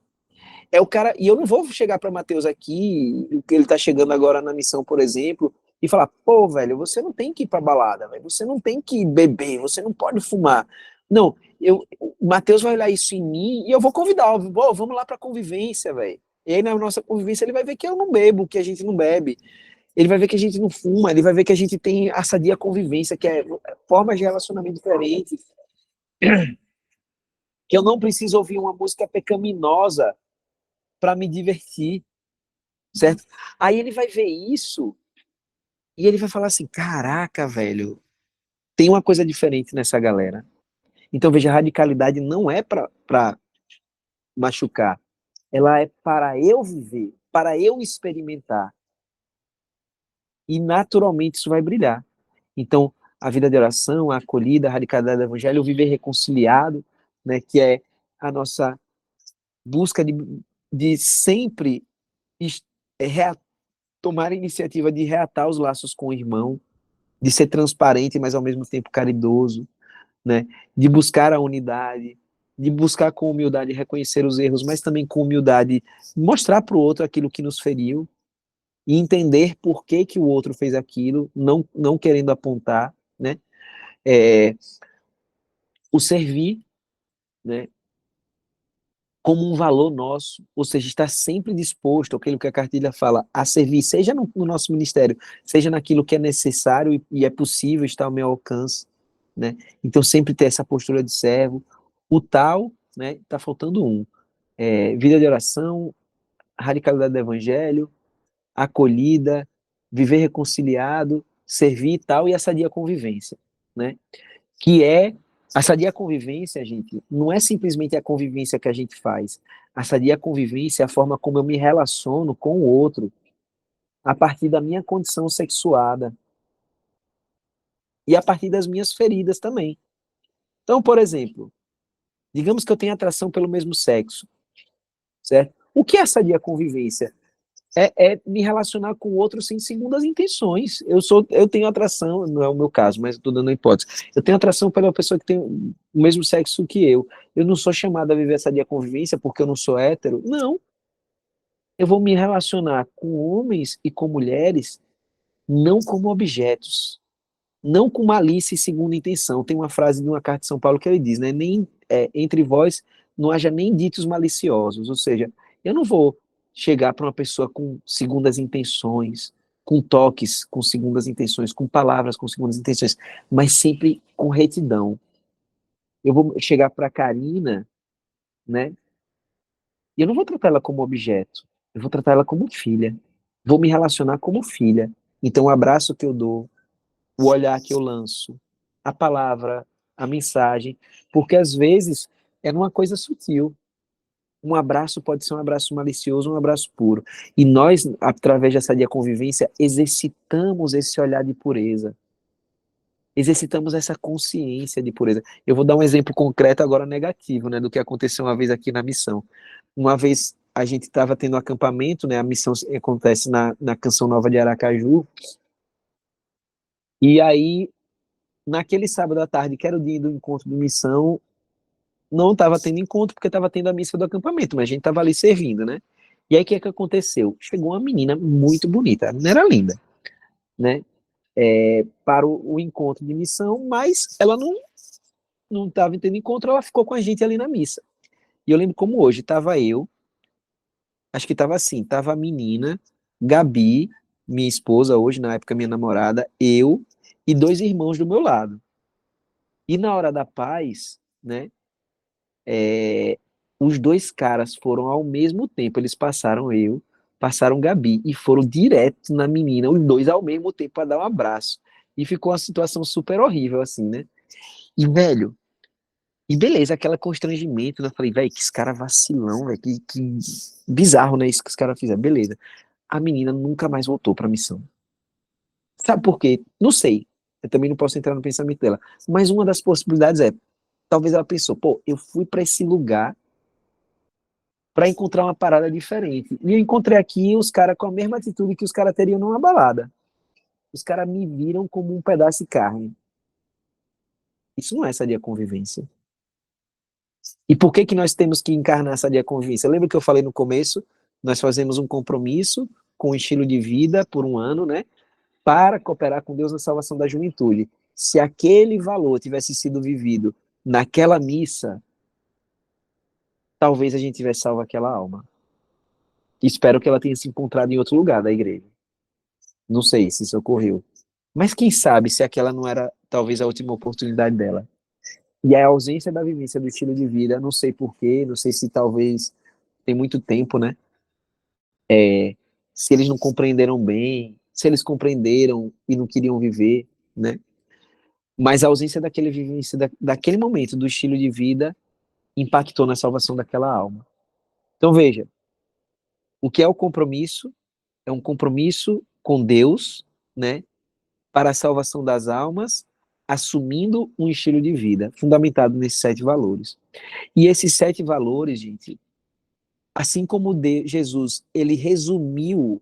É o cara, e eu não vou chegar para Mateus aqui, que ele tá chegando agora na missão, por exemplo, e falar: pô, velho, você não tem que ir pra balada, velho, você não tem que beber, você não pode fumar. Não, o Mateus vai olhar isso em mim e eu vou convidar, vamos lá pra convivência, velho. E aí na nossa convivência ele vai ver que eu não bebo, que a gente não bebe. Ele vai ver que a gente não fuma, ele vai ver que a gente tem a sadia convivência, que é formas de relacionamento diferentes, que eu não preciso ouvir uma música pecaminosa para me divertir. certo? Aí ele vai ver isso e ele vai falar assim, caraca, velho, tem uma coisa diferente nessa galera. Então, veja, a radicalidade não é para machucar, ela é para eu viver, para eu experimentar. E naturalmente isso vai brilhar. Então, a vida de oração, a acolhida, a radicalidade do evangelho, o viver reconciliado, né, que é a nossa busca de sempre tomar a iniciativa de reatar os laços com o irmão, de ser transparente, mas ao mesmo tempo caridoso, né, de buscar a unidade, de buscar com humildade reconhecer os erros, mas também com humildade mostrar para o outro aquilo que nos feriu e entender por que, que o outro fez aquilo, não querendo apontar, né, é, o servir, né, como um valor nosso, ou seja, estar sempre disposto, aquilo que a cartilha fala, a servir, seja no nosso ministério, seja naquilo que é necessário e é possível estar ao meu alcance, né? Então sempre ter essa postura de servo. O tal, né? Tá faltando um. Vida de oração, radicalidade do evangelho, acolhida, viver reconciliado, servir e tal, e a sadia convivência, né? Que é a sadia convivência, gente, não é simplesmente a convivência que a gente faz. A sadia convivência é a forma como eu me relaciono com o outro a partir da minha condição sexuada e a partir das minhas feridas também. Então, por exemplo, digamos que eu tenho atração pelo mesmo sexo, certo? O que é a sadia convivência? É me relacionar com o outro sem segundas intenções. Eu tenho atração, não é o meu caso, mas estou dando uma hipótese. Eu tenho atração pela pessoa que tem o mesmo sexo que eu. Eu não sou chamado a viver essa dia convivência porque eu não sou hétero. Não. Eu vou me relacionar com homens e com mulheres não como objetos, não com malícia e segunda intenção. Tem uma frase de uma carta de São Paulo que ele diz, né? Nem entre vós não haja nem ditos maliciosos. Ou seja, eu não vou chegar para uma pessoa com segundas intenções, com toques com segundas intenções, com palavras com segundas intenções, mas sempre com retidão. Eu vou chegar para a Karina, né? E eu não vou tratar ela como objeto. Eu vou tratar ela como filha. Vou me relacionar como filha. Então, o abraço que eu dou, o olhar que eu lanço, a palavra, a mensagem, porque às vezes é uma coisa sutil. Um abraço pode ser um abraço malicioso, um abraço puro. E nós, através dessa dia convivência, exercitamos esse olhar de pureza. Exercitamos essa consciência de pureza. Eu vou dar um exemplo concreto agora negativo, né, do que aconteceu uma vez aqui na missão. Uma vez a gente estava tendo um acampamento, né, a missão acontece na Canção Nova de Aracaju, e aí naquele sábado à tarde, que era o dia do encontro de missão, não estava tendo encontro porque estava tendo a missa do acampamento, mas a gente estava ali servindo, né? E aí o que é que aconteceu? Chegou uma menina muito bonita, a menina era linda, né? Para o encontro de missão, mas ela não estava tendo encontro, ela ficou com a gente ali na missa. E eu lembro como hoje, estava eu, acho que estava assim, estava a menina, Gabi, minha esposa hoje, na época minha namorada, eu e dois irmãos do meu lado. E na hora da paz, né, é, os dois caras foram ao mesmo tempo, eles passaram eu, passaram Gabi e foram direto na menina, os dois ao mesmo tempo para dar um abraço. E ficou uma situação super horrível assim, né? E velho, e beleza, aquele constrangimento, né? Eu falei, velho, que esse cara vacilão, velho, que bizarro, né? Isso que os caras fizeram, beleza. A menina nunca mais voltou pra missão. Sabe por quê? Não sei. Eu também não posso entrar no pensamento dela. Mas uma das possibilidades é, talvez ela pensou, pô, eu fui para esse lugar para encontrar uma parada diferente. E eu encontrei aqui os caras com a mesma atitude que os caras teriam numa balada. Os caras me viram como um pedaço de carne. Isso não é sadia convivência. E por que que nós temos que encarnar essa sadia convivência? Lembra que eu falei no começo? Nós fazemos um compromisso com o estilo de vida por um ano, né? Para cooperar com Deus na salvação da juventude. Se aquele valor tivesse sido vivido naquela missa, talvez a gente tivesse salvo aquela alma. Espero que ela tenha se encontrado em outro lugar da igreja. Não sei se isso ocorreu. Mas quem sabe se aquela não era talvez a última oportunidade dela. E a ausência da vivência do estilo de vida, não sei porquê, não sei se talvez tem muito tempo, né? se eles não compreenderam bem, se eles compreenderam e não queriam viver, né? Mas a ausência daquele vivência, daquele momento, do estilo de vida, impactou na salvação daquela alma. Então veja, o que é o compromisso? É um compromisso com Deus, né? Para a salvação das almas, assumindo um estilo de vida fundamentado nesses 7 valores. E esses 7 valores, gente, assim como Jesus, ele resumiu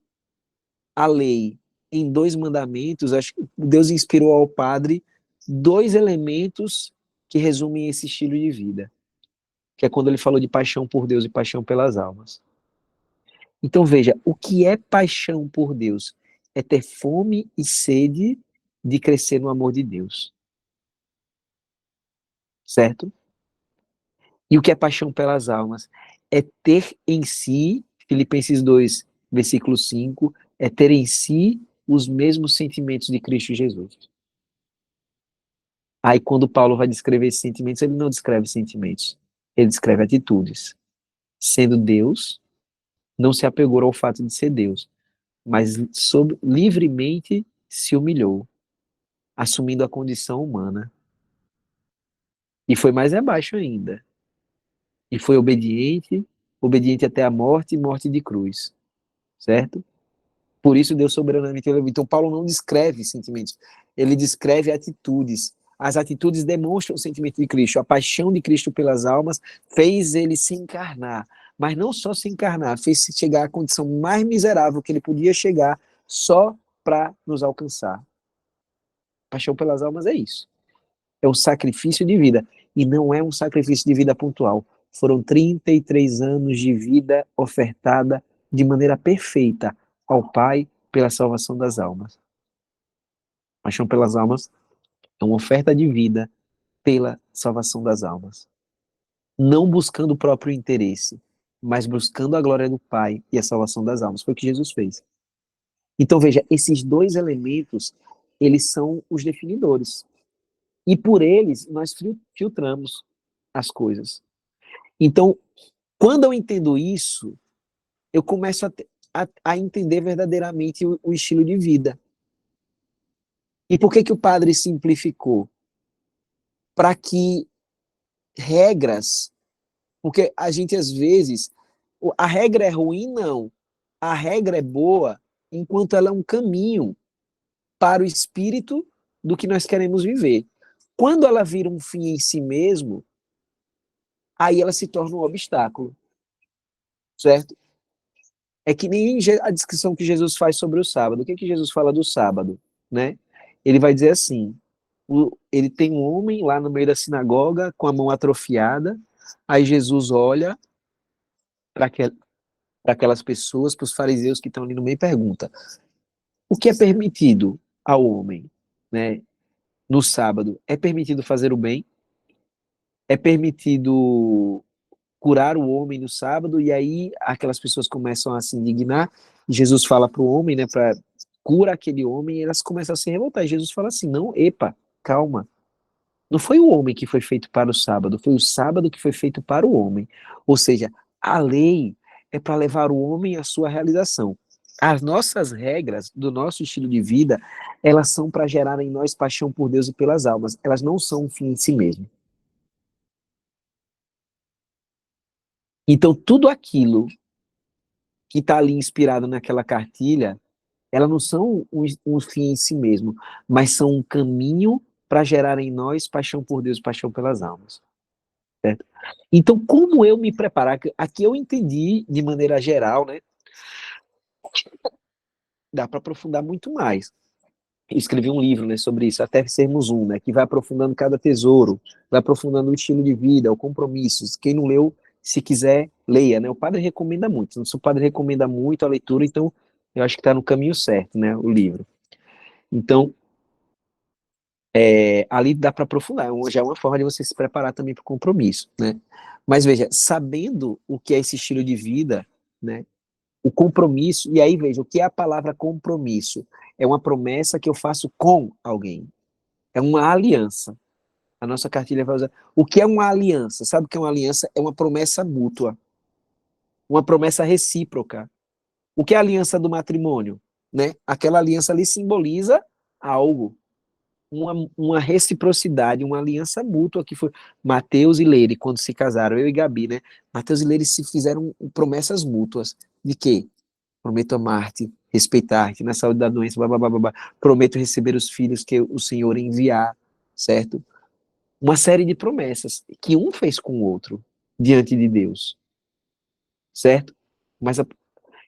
a lei em 2 mandamentos, acho que Deus inspirou ao Padre 2 elementos que resumem esse estilo de vida, que é quando ele falou de paixão por Deus e paixão pelas almas. Então veja, o que é paixão por Deus? É ter fome e sede de crescer no amor de Deus, certo? E o que é paixão pelas almas? É ter em si, Filipenses 2, versículo 5, é ter em si os mesmos sentimentos de Cristo Jesus. Aí quando Paulo vai descrever esses sentimentos, ele não descreve sentimentos, ele descreve atitudes. Sendo Deus, não se apegou ao fato de ser Deus, mas livremente se humilhou, assumindo a condição humana. E foi mais abaixo ainda. E foi obediente, obediente até a morte e morte de cruz, certo? Por isso Deus soberanamente elevou. Então Paulo não descreve sentimentos, ele descreve atitudes. As atitudes demonstram o sentimento de Cristo. A paixão de Cristo pelas almas fez ele se encarnar. Mas não só se encarnar, fez se chegar à condição mais miserável que ele podia chegar só para nos alcançar. Paixão pelas almas é isso. É o sacrifício de vida. E não é um sacrifício de vida pontual. Foram 33 anos de vida ofertada de maneira perfeita ao Pai pela salvação das almas. Paixão pelas almas é uma oferta de vida pela salvação das almas. Não buscando o próprio interesse, mas buscando a glória do Pai e a salvação das almas. Foi o que Jesus fez. Então veja, esses 2 elementos, eles são os definidores. E por eles nós filtramos as coisas. Então, quando eu entendo isso, eu começo a entender verdadeiramente o estilo de vida. E por que que o padre simplificou? Para que regras, porque a gente às vezes, a regra é ruim, não. A regra é boa enquanto ela é um caminho para o espírito do que nós queremos viver. Quando ela vira um fim em si mesmo, aí ela se torna um obstáculo, certo? É que nem a descrição que Jesus faz sobre o sábado. O que que Jesus fala do sábado, né? Ele vai dizer assim, ele tem um homem lá no meio da sinagoga com a mão atrofiada, aí Jesus olha para aquelas pessoas, para os fariseus que estão ali no meio e pergunta, o que é permitido ao homem, né? No sábado, é permitido fazer o bem? É permitido curar o homem no sábado? E aí aquelas pessoas começam a se indignar, e Jesus fala para o homem, né, para cura aquele homem, e elas começam a se revoltar, e Jesus fala assim, não, epa, calma, não foi o homem que foi feito para o sábado, foi o sábado que foi feito para o homem. Ou seja, a lei é para levar o homem à sua realização. As nossas regras do nosso estilo de vida, elas são para gerar em nós paixão por Deus e pelas almas. Elas não são um fim em si mesmo. Então, tudo aquilo que está ali inspirado naquela cartilha, elas não são um fim em si mesmo, mas são um caminho para gerar em nós paixão por Deus e paixão pelas almas. Certo? Então, como eu me preparar? Aqui eu entendi de maneira geral, né? Dá para aprofundar muito mais. Eu escrevi um livro, né, sobre isso, Até Sermos Um, né, que vai aprofundando cada tesouro, vai aprofundando o estilo de vida, o compromisso. Quem não leu, se quiser, leia, né? O padre recomenda muito. Se o padre recomenda muito a leitura, então eu acho que está no caminho certo, né, o livro. Então, ali dá para aprofundar, já é uma forma de você se preparar também para o compromisso, né? Mas veja, sabendo o que é esse estilo de vida, né, o compromisso, e aí veja, o que é a palavra compromisso? É uma promessa que eu faço com alguém, é uma aliança. A nossa cartilha vai usar. O que é uma aliança? Sabe o que é uma aliança? É uma promessa mútua, uma promessa recíproca. O que é a aliança do matrimônio? Né? Aquela aliança ali simboliza algo, uma reciprocidade, uma aliança mútua que foi Mateus e Leire, quando se casaram, eu e Gabi, né? Mateus e Leire se fizeram promessas mútuas de quê? Prometo amar-te, respeitar-te na saúde da doença, blá, blá, blá, blá. Prometo receber os filhos que o Senhor enviar, certo? Uma série de promessas que um fez com o outro diante de Deus, certo? Mas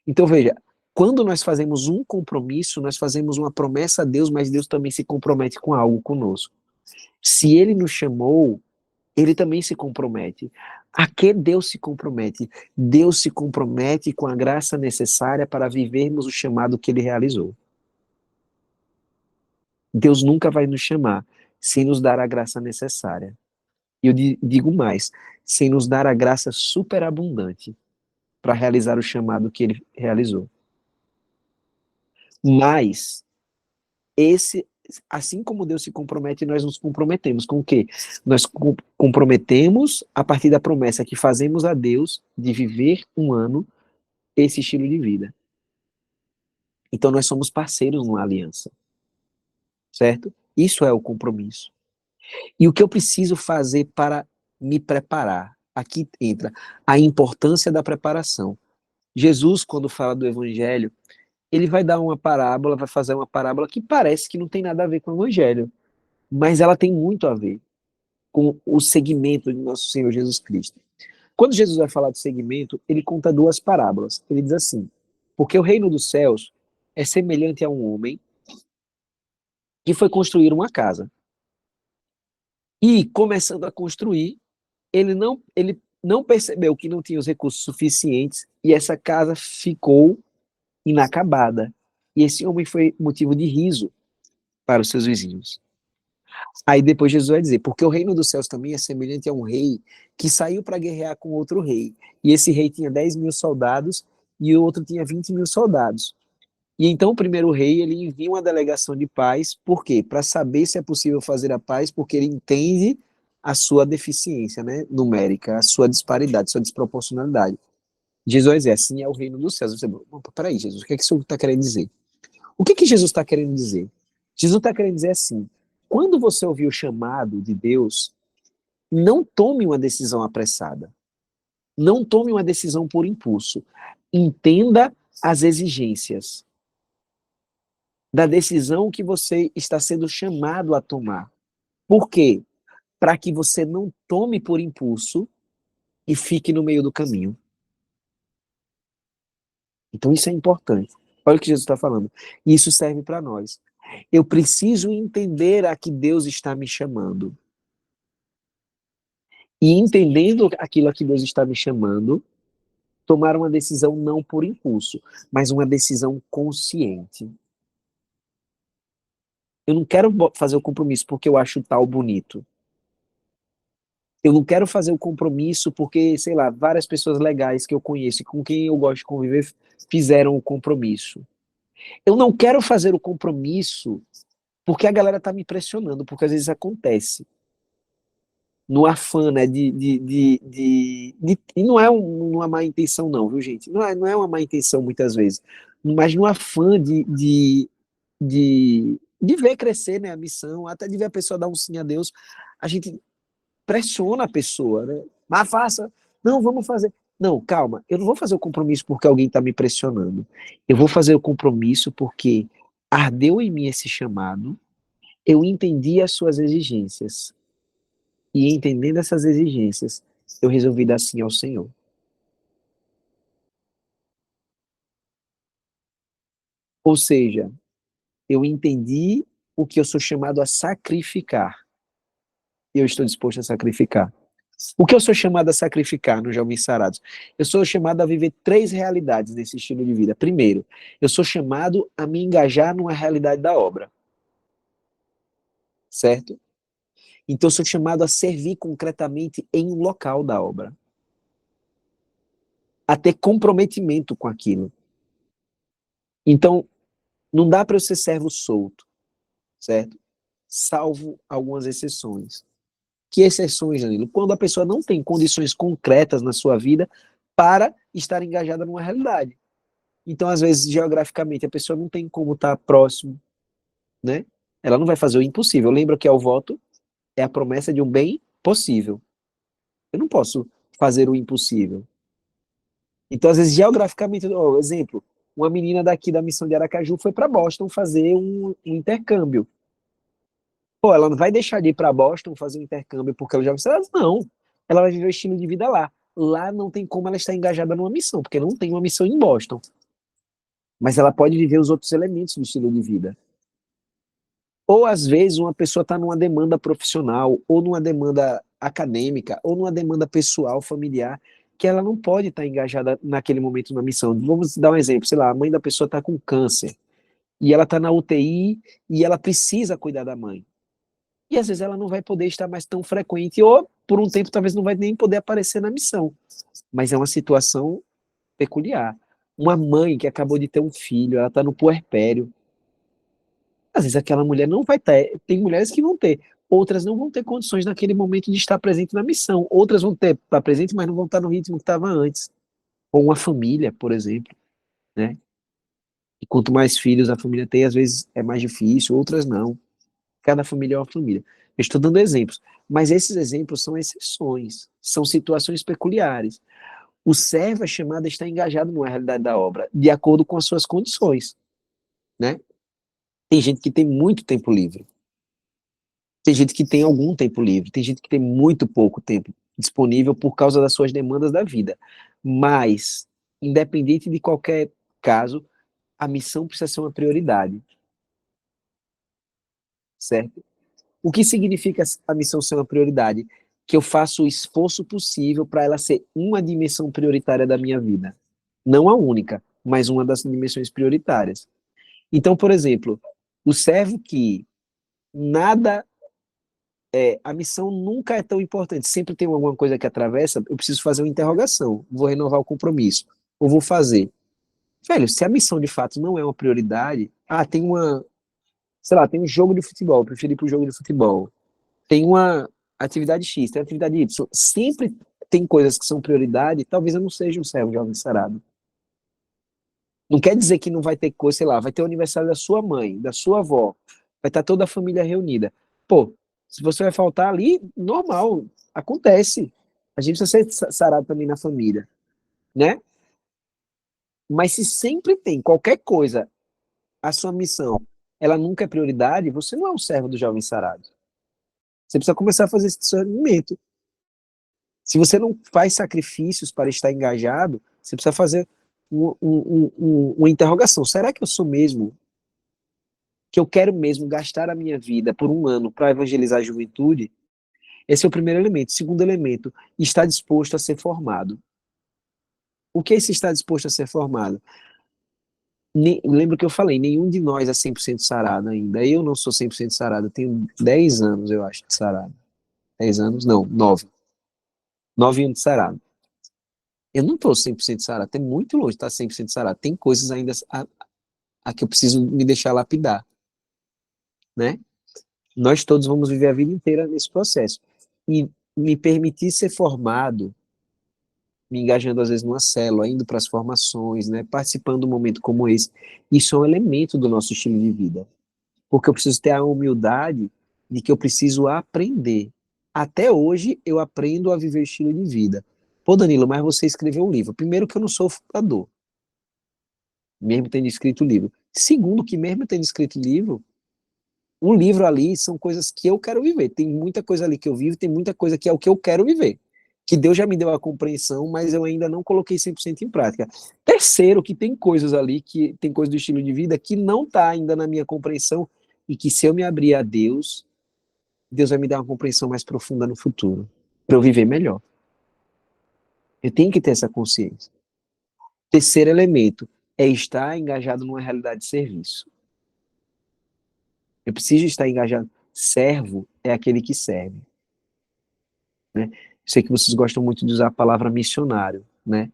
então veja, quando nós fazemos um compromisso, nós fazemos uma promessa a Deus, mas Deus também se compromete com algo conosco. Se Ele nos chamou, Ele também se compromete. A que Deus se compromete? Deus se compromete com a graça necessária para vivermos o chamado que Ele realizou. Deus nunca vai nos chamar sem nos dar a graça necessária. E eu digo mais, sem nos dar a graça superabundante para realizar o chamado que Ele realizou. Mas esse, assim como Deus se compromete, nós nos comprometemos com o quê? Nós comprometemos a partir da promessa que fazemos a Deus de viver um ano esse estilo de vida. Então nós somos parceiros numa aliança, certo? Isso é o compromisso. E o que eu preciso fazer para me preparar? Aqui entra a importância da preparação. Jesus, quando fala do evangelho, ele vai dar uma parábola, vai fazer uma parábola que parece que não tem nada a ver com o evangelho, mas ela tem muito a ver com o segmento de nosso Senhor Jesus Cristo. Quando Jesus vai falar de segmento, ele conta duas parábolas. Ele diz assim: porque o reino dos céus é semelhante a um homem que foi construir uma casa. E, começando a construir, ele não percebeu que não tinha os recursos suficientes e essa casa ficou inacabada. E esse homem foi motivo de riso para os seus vizinhos. Aí depois Jesus vai dizer, porque o reino dos céus também é semelhante a um rei que saiu para guerrear com outro rei. E esse rei tinha 10.000 soldados e o outro tinha 20.000 soldados. E então o primeiro rei, ele envia uma delegação de paz, por quê? Para saber se é possível fazer a paz, porque ele entende a sua deficiência, né, numérica, a sua disparidade, a sua desproporcionalidade. Jesus é assim, é o reino dos céus. Você, peraí, Jesus, o que é que isso está querendo dizer? O que Jesus está querendo dizer? Jesus está querendo dizer assim, quando você ouvir o chamado de Deus, não tome uma decisão apressada. Não tome uma decisão por impulso. Entenda as exigências da decisão que você está sendo chamado a tomar. Por quê? Para que você não tome por impulso e fique no meio do caminho. Então isso é importante. Olha o que Jesus está falando. E isso serve para nós. Eu preciso entender a que Deus está me chamando. E entendendo aquilo a que Deus está me chamando, tomar uma decisão não por impulso, mas uma decisão consciente. Eu não quero fazer o compromisso porque eu acho tal bonito. Eu não quero fazer o compromisso porque, sei lá, várias pessoas legais que eu conheço e com quem eu gosto de conviver fizeram o compromisso. Eu não quero fazer o compromisso porque a galera tá me pressionando, porque às vezes acontece. No afã, né, e não é uma má intenção não, viu, gente? Não é uma má intenção muitas vezes, mas no afã de ver crescer, né, a missão, até de ver a pessoa dar um sim a Deus, a gente pressiona a pessoa, né? Mas faça, não, vamos fazer. Não, calma, eu não vou fazer o compromisso porque alguém está me pressionando. Eu vou fazer o compromisso porque ardeu em mim esse chamado, eu entendi as suas exigências. E entendendo essas exigências, eu resolvi dar sim ao Senhor. Ou seja, eu entendi o que eu sou chamado a sacrificar. E eu estou disposto a sacrificar. O que eu sou chamado a sacrificar nos Jovens Sarados? Eu sou chamado a viver três realidades nesse estilo de vida. Primeiro, eu sou chamado a me engajar numa realidade da obra. Certo? Então eu sou chamado a servir concretamente em um local da obra. A ter comprometimento com aquilo. Então, não dá para eu ser servo solto, certo? Salvo algumas exceções. Que exceções, Danilo? Quando a pessoa não tem condições concretas na sua vida para estar engajada numa realidade. Então, às vezes, geograficamente, a pessoa não tem como estar próximo, né? Ela não vai fazer o impossível. Lembra que é o voto é a promessa de um bem possível. Eu não posso fazer o impossível. Então, às vezes, geograficamente, ó, exemplo, uma menina daqui da missão de Aracaju foi para Boston fazer um intercâmbio. Pô, ela não vai deixar de ir para Boston fazer um intercâmbio porque ela já vai. Não, ela vai viver o estilo de vida lá. Lá não tem como ela estar engajada numa missão, porque não tem uma missão em Boston. Mas ela pode viver os outros elementos do estilo de vida. Ou às vezes uma pessoa está numa demanda profissional, ou numa demanda acadêmica, ou numa demanda pessoal, familiar, que ela não pode estar engajada naquele momento na missão. Vamos dar um exemplo, sei lá, a mãe da pessoa está com câncer, e ela está na UTI, e ela precisa cuidar da mãe. E às vezes ela não vai poder estar mais tão frequente, ou por um tempo talvez não vai nem poder aparecer na missão. Mas é uma situação peculiar. Uma mãe que acabou de ter um filho, ela está no puerpério, às vezes aquela mulher não vai ter, tem mulheres que vão ter, outras não vão ter condições naquele momento de estar presente na missão, outras vão ter, estar presente, mas não vão estar no ritmo que estava antes. Ou uma família, por exemplo, né? E quanto mais filhos a família tem, às vezes é mais difícil, outras não. Cada família é uma família. Eu estou dando exemplos, mas esses exemplos são exceções, são situações peculiares. O servo é chamado a estar engajado na realidade da obra, de acordo com as suas condições, né? Tem gente que tem muito tempo livre, tem gente que tem algum tempo livre, tem gente que tem muito pouco tempo disponível por causa das suas demandas da vida. Mas, independente de qualquer caso, a missão precisa ser uma prioridade, certo? O que significa a missão ser uma prioridade? Que eu faço o esforço possível para ela ser uma dimensão prioritária da minha vida. Não a única, mas uma das dimensões prioritárias. Então, por exemplo, o servo que nada a missão nunca é tão importante. Sempre tem alguma coisa que atravessa, eu preciso fazer uma interrogação. Vou renovar o compromisso. Ou vou fazer. Velho, se a missão de fato não é uma prioridade, tem uma, sei lá, tem um jogo de futebol, eu prefiro ir pro jogo de futebol. Tem uma atividade X, tem atividade Y. Sempre tem coisas que são prioridade, talvez eu não seja um servo jovem sarado. Não quer dizer que não vai ter coisa, sei lá, vai ter o aniversário da sua mãe, da sua avó, vai estar toda a família reunida. Pô, se você vai faltar ali, normal, acontece. A gente precisa ser sarado também na família, né? Mas se sempre tem qualquer coisa, a sua missão, ela nunca é prioridade, você não é um servo do jovem sarado. Você precisa começar a fazer esse discernimento. Se você não faz sacrifícios para estar engajado, você precisa fazer uma interrogação. Será que eu sou mesmo que eu quero mesmo gastar a minha vida por um ano para evangelizar a juventude? Esse é o primeiro elemento. Segundo elemento, está disposto a ser formado. O que é esse estar disposto a ser formado? Lembra que eu falei, nenhum de nós é 100% sarado ainda. Eu não sou 100% sarado, eu tenho 10 anos, eu acho, de sarado. 10 anos? Não, 9. 9 anos de sarado. Eu não estou 100% sarado, tem muito longe de estar 100% sarado. Tem coisas ainda a que eu preciso me deixar lapidar, né? Nós todos vamos viver a vida inteira nesse processo. E me permitir ser formado, me engajando às vezes numa célula, indo para as formações, né, participando de um momento como esse, isso é um elemento do nosso estilo de vida. Porque eu preciso ter a humildade de que eu preciso aprender. Até hoje eu aprendo a viver o estilo de vida. Pô, Danilo, mas você escreveu um livro. Primeiro que eu não sou fundador, mesmo tendo escrito o livro. Segundo que mesmo tendo escrito o livro, um livro ali são coisas que eu quero viver. Tem muita coisa ali que eu vivo, tem muita coisa que é o que eu quero viver. Que Deus já me deu a compreensão, mas eu ainda não coloquei 100% em prática. Terceiro, que tem coisas ali, que tem coisas do estilo de vida que não está ainda na minha compreensão e que se eu me abrir a Deus, Deus vai me dar uma compreensão mais profunda no futuro, para eu viver melhor. Eu tenho que ter essa consciência. Terceiro elemento é estar engajado numa realidade de serviço. Eu preciso estar engajado. Servo é aquele que serve, né? Sei que vocês gostam muito de usar a palavra missionário, né?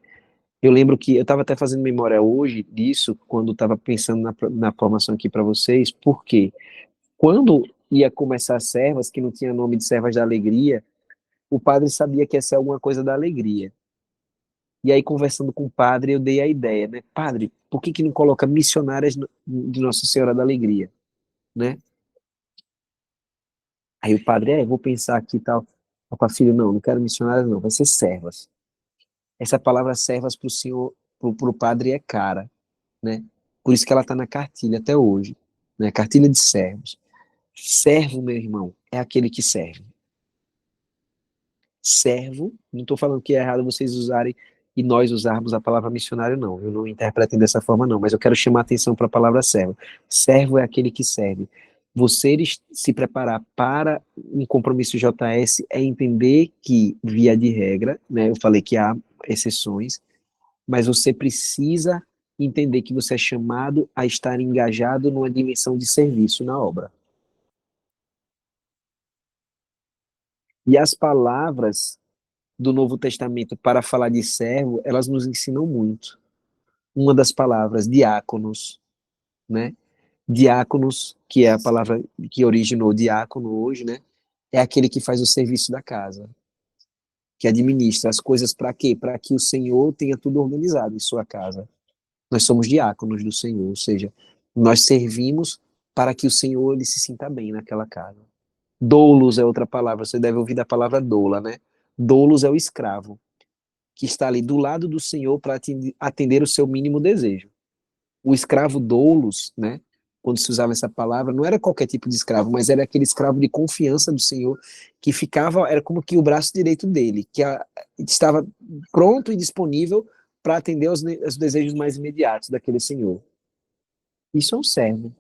Eu lembro que eu estava até fazendo memória hoje disso, quando estava pensando na formação aqui para vocês, porque quando ia começar as servas, que não tinha nome de servas da alegria, o padre sabia que ia ser alguma coisa da alegria. E aí, conversando com o padre, eu dei a ideia, né? Padre, por que não coloca missionárias de Nossa Senhora da Alegria, né? Aí o padre, vou pensar aqui e tal. Opa, filho, não quero missionárias não, vai ser servas. Essa palavra servas para o senhor, para o padre é cara, né? Por isso que ela está na cartilha até hoje, né? Cartilha de servos. Servo, meu irmão, é aquele que serve. Servo, não estou falando que é errado vocês usarem e nós usarmos a palavra missionário, não. Eu não interpreto dessa forma, não, mas eu quero chamar a atenção para a palavra servo. Servo é aquele que serve. Você se preparar para um compromisso JS é entender que, via de regra, né, eu falei que há exceções, mas você precisa entender que você é chamado a estar engajado numa dimensão de serviço na obra. E as palavras do Novo Testamento para falar de servo, elas nos ensinam muito. Uma das palavras, diáconos, né? Diáconos, que é a palavra que originou diácono hoje, né? É aquele que faz o serviço da casa, que administra as coisas para quê? Para que o Senhor tenha tudo organizado em sua casa. Nós somos diáconos do Senhor, ou seja, nós servimos para que o Senhor ele se sinta bem naquela casa. Doulos é outra palavra, você deve ouvir da palavra doula, né? Doulos é o escravo, que está ali do lado do Senhor para atender o seu mínimo desejo. O escravo doulos, né? Quando se usava essa palavra, não era qualquer tipo de escravo, mas era aquele escravo de confiança do Senhor, que ficava, era como que o braço direito dele, que estava pronto e disponível para atender aos desejos mais imediatos daquele Senhor. Isso é um servo,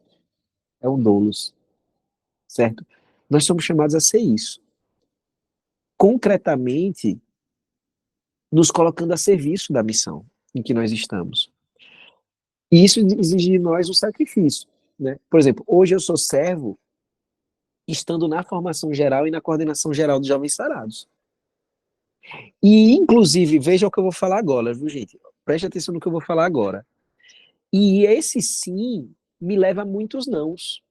é um doulos, certo? Nós somos chamados a ser isso. Concretamente, nos colocando a serviço da missão em que nós estamos. E isso exige de nós um sacrifício, né? Por exemplo, hoje eu sou servo estando na formação geral e na coordenação geral dos Jovens Sarados. E, inclusive, veja o que eu vou falar agora, viu, gente? Preste atenção no que eu vou falar agora. E esse sim me leva a muitos nãos,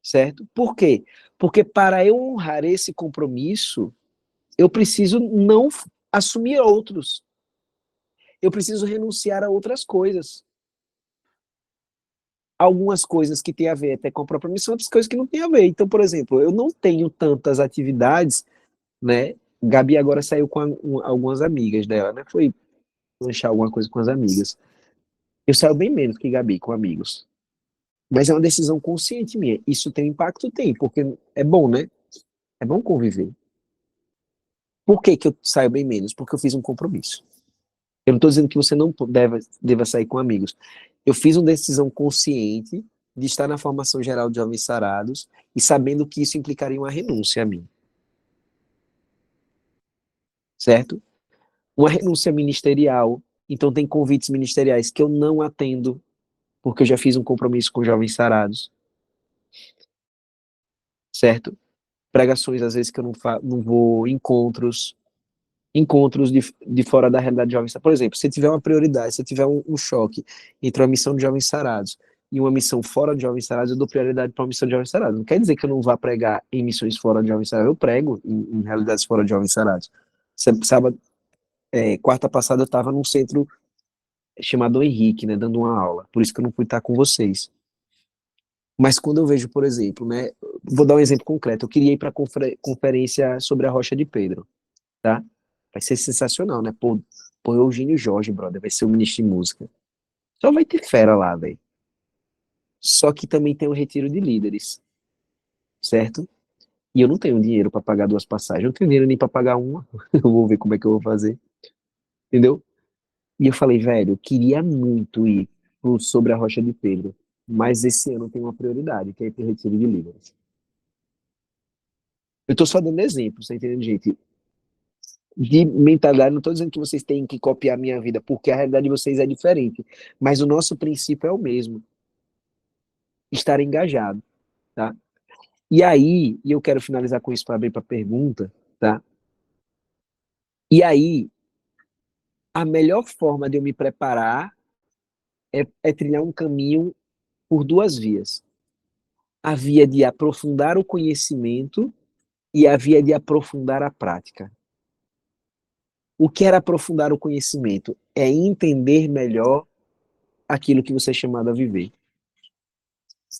certo? Por quê? Porque para eu honrar esse compromisso, eu preciso não assumir outros. Eu preciso renunciar a outras coisas. Algumas coisas que têm a ver até com a própria missão, outras coisas que não têm a ver. Então, por exemplo, eu não tenho tantas atividades, né? Gabi agora saiu com algumas amigas dela, né? Foi lanchar alguma coisa com as amigas. Eu saio bem menos que Gabi com amigos. Mas é uma decisão consciente minha. Isso tem impacto? Tem, porque é bom, né? É bom conviver. Por que que eu saio bem menos? Porque eu fiz um compromisso. Eu não estou dizendo que você não deva sair com amigos. Eu fiz uma decisão consciente de estar na formação geral de jovens sarados e sabendo que isso implicaria uma renúncia a mim. Certo? Uma renúncia ministerial. Então tem convites ministeriais que eu não atendo porque eu já fiz um compromisso com jovens sarados. Certo? Pregações, às vezes, que eu não vou, encontros de fora da realidade de jovens. Por exemplo, se tiver uma prioridade, se tiver um choque entre uma missão de jovens sarados e uma missão fora de jovens sarados, eu dou prioridade para uma missão de jovens sarados. Não quer dizer que eu não vá pregar em missões fora de jovens sarados, eu prego em realidades fora de jovens sarados. Sábado, quarta passada eu estava num centro chamado Henrique, né, dando uma aula, por isso que eu não pude estar com vocês. Mas quando eu vejo, por exemplo, né, vou dar um exemplo concreto, eu queria ir para a conferência sobre a Rocha de Pedro, tá? Vai ser sensacional, né? Pô, Eugênio Jorge, brother, vai ser o ministro de música. Só vai ter fera lá, velho. Só que também tem o retiro de líderes, certo? E eu não tenho dinheiro para pagar duas passagens, eu não tenho dinheiro nem para pagar uma. Eu vou ver como é que eu vou fazer, entendeu? E eu falei, velho, eu queria muito ir sobre a Rocha de Pedro, mas esse ano tem uma prioridade, que é ir pro retiro de líderes. Eu tô só dando exemplo, você entendendo, gente? De mentalidade, não estou dizendo que vocês têm que copiar a minha vida, porque a realidade de vocês é diferente, mas o nosso princípio é o mesmo, estar engajado, tá? E aí, e eu quero finalizar com isso para abrir para pergunta, tá? E aí, a melhor forma de eu me preparar é trilhar um caminho por duas vias. A via de aprofundar o conhecimento e a via de aprofundar a prática. O que era aprofundar o conhecimento? É entender melhor aquilo que você é chamado a viver.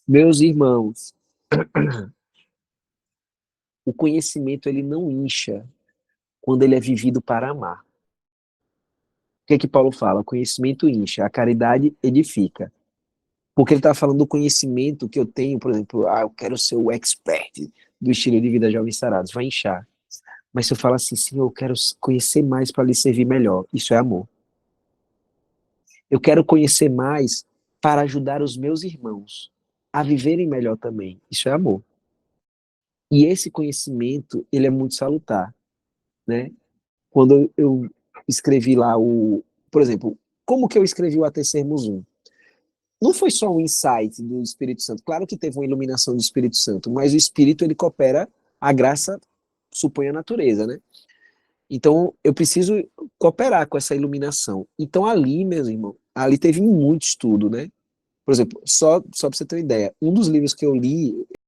Meus irmãos, o conhecimento ele não incha quando ele é vivido para amar. O que é que Paulo fala? O conhecimento incha, a caridade edifica. Porque ele está falando do conhecimento que eu tenho, por exemplo, eu quero ser o expert do estilo de vida Jovens Sarados, vai inchar. Mas se eu falar assim, Senhor, eu quero conhecer mais para lhe servir melhor, isso é amor. Eu quero conhecer mais para ajudar os meus irmãos a viverem melhor também, isso é amor. E esse conhecimento, ele é muito salutar, né? Quando eu escrevi lá por exemplo, como que eu escrevi o Até Sermos Um? Não foi só um insight do Espírito Santo. Claro que teve uma iluminação do Espírito Santo, mas o Espírito, ele coopera, a graça supõe a natureza, né? Então, eu preciso cooperar com essa iluminação. Então, ali, meus irmãos, ali teve muito estudo, né? Por exemplo, só para você ter uma ideia, um dos livros que eu li,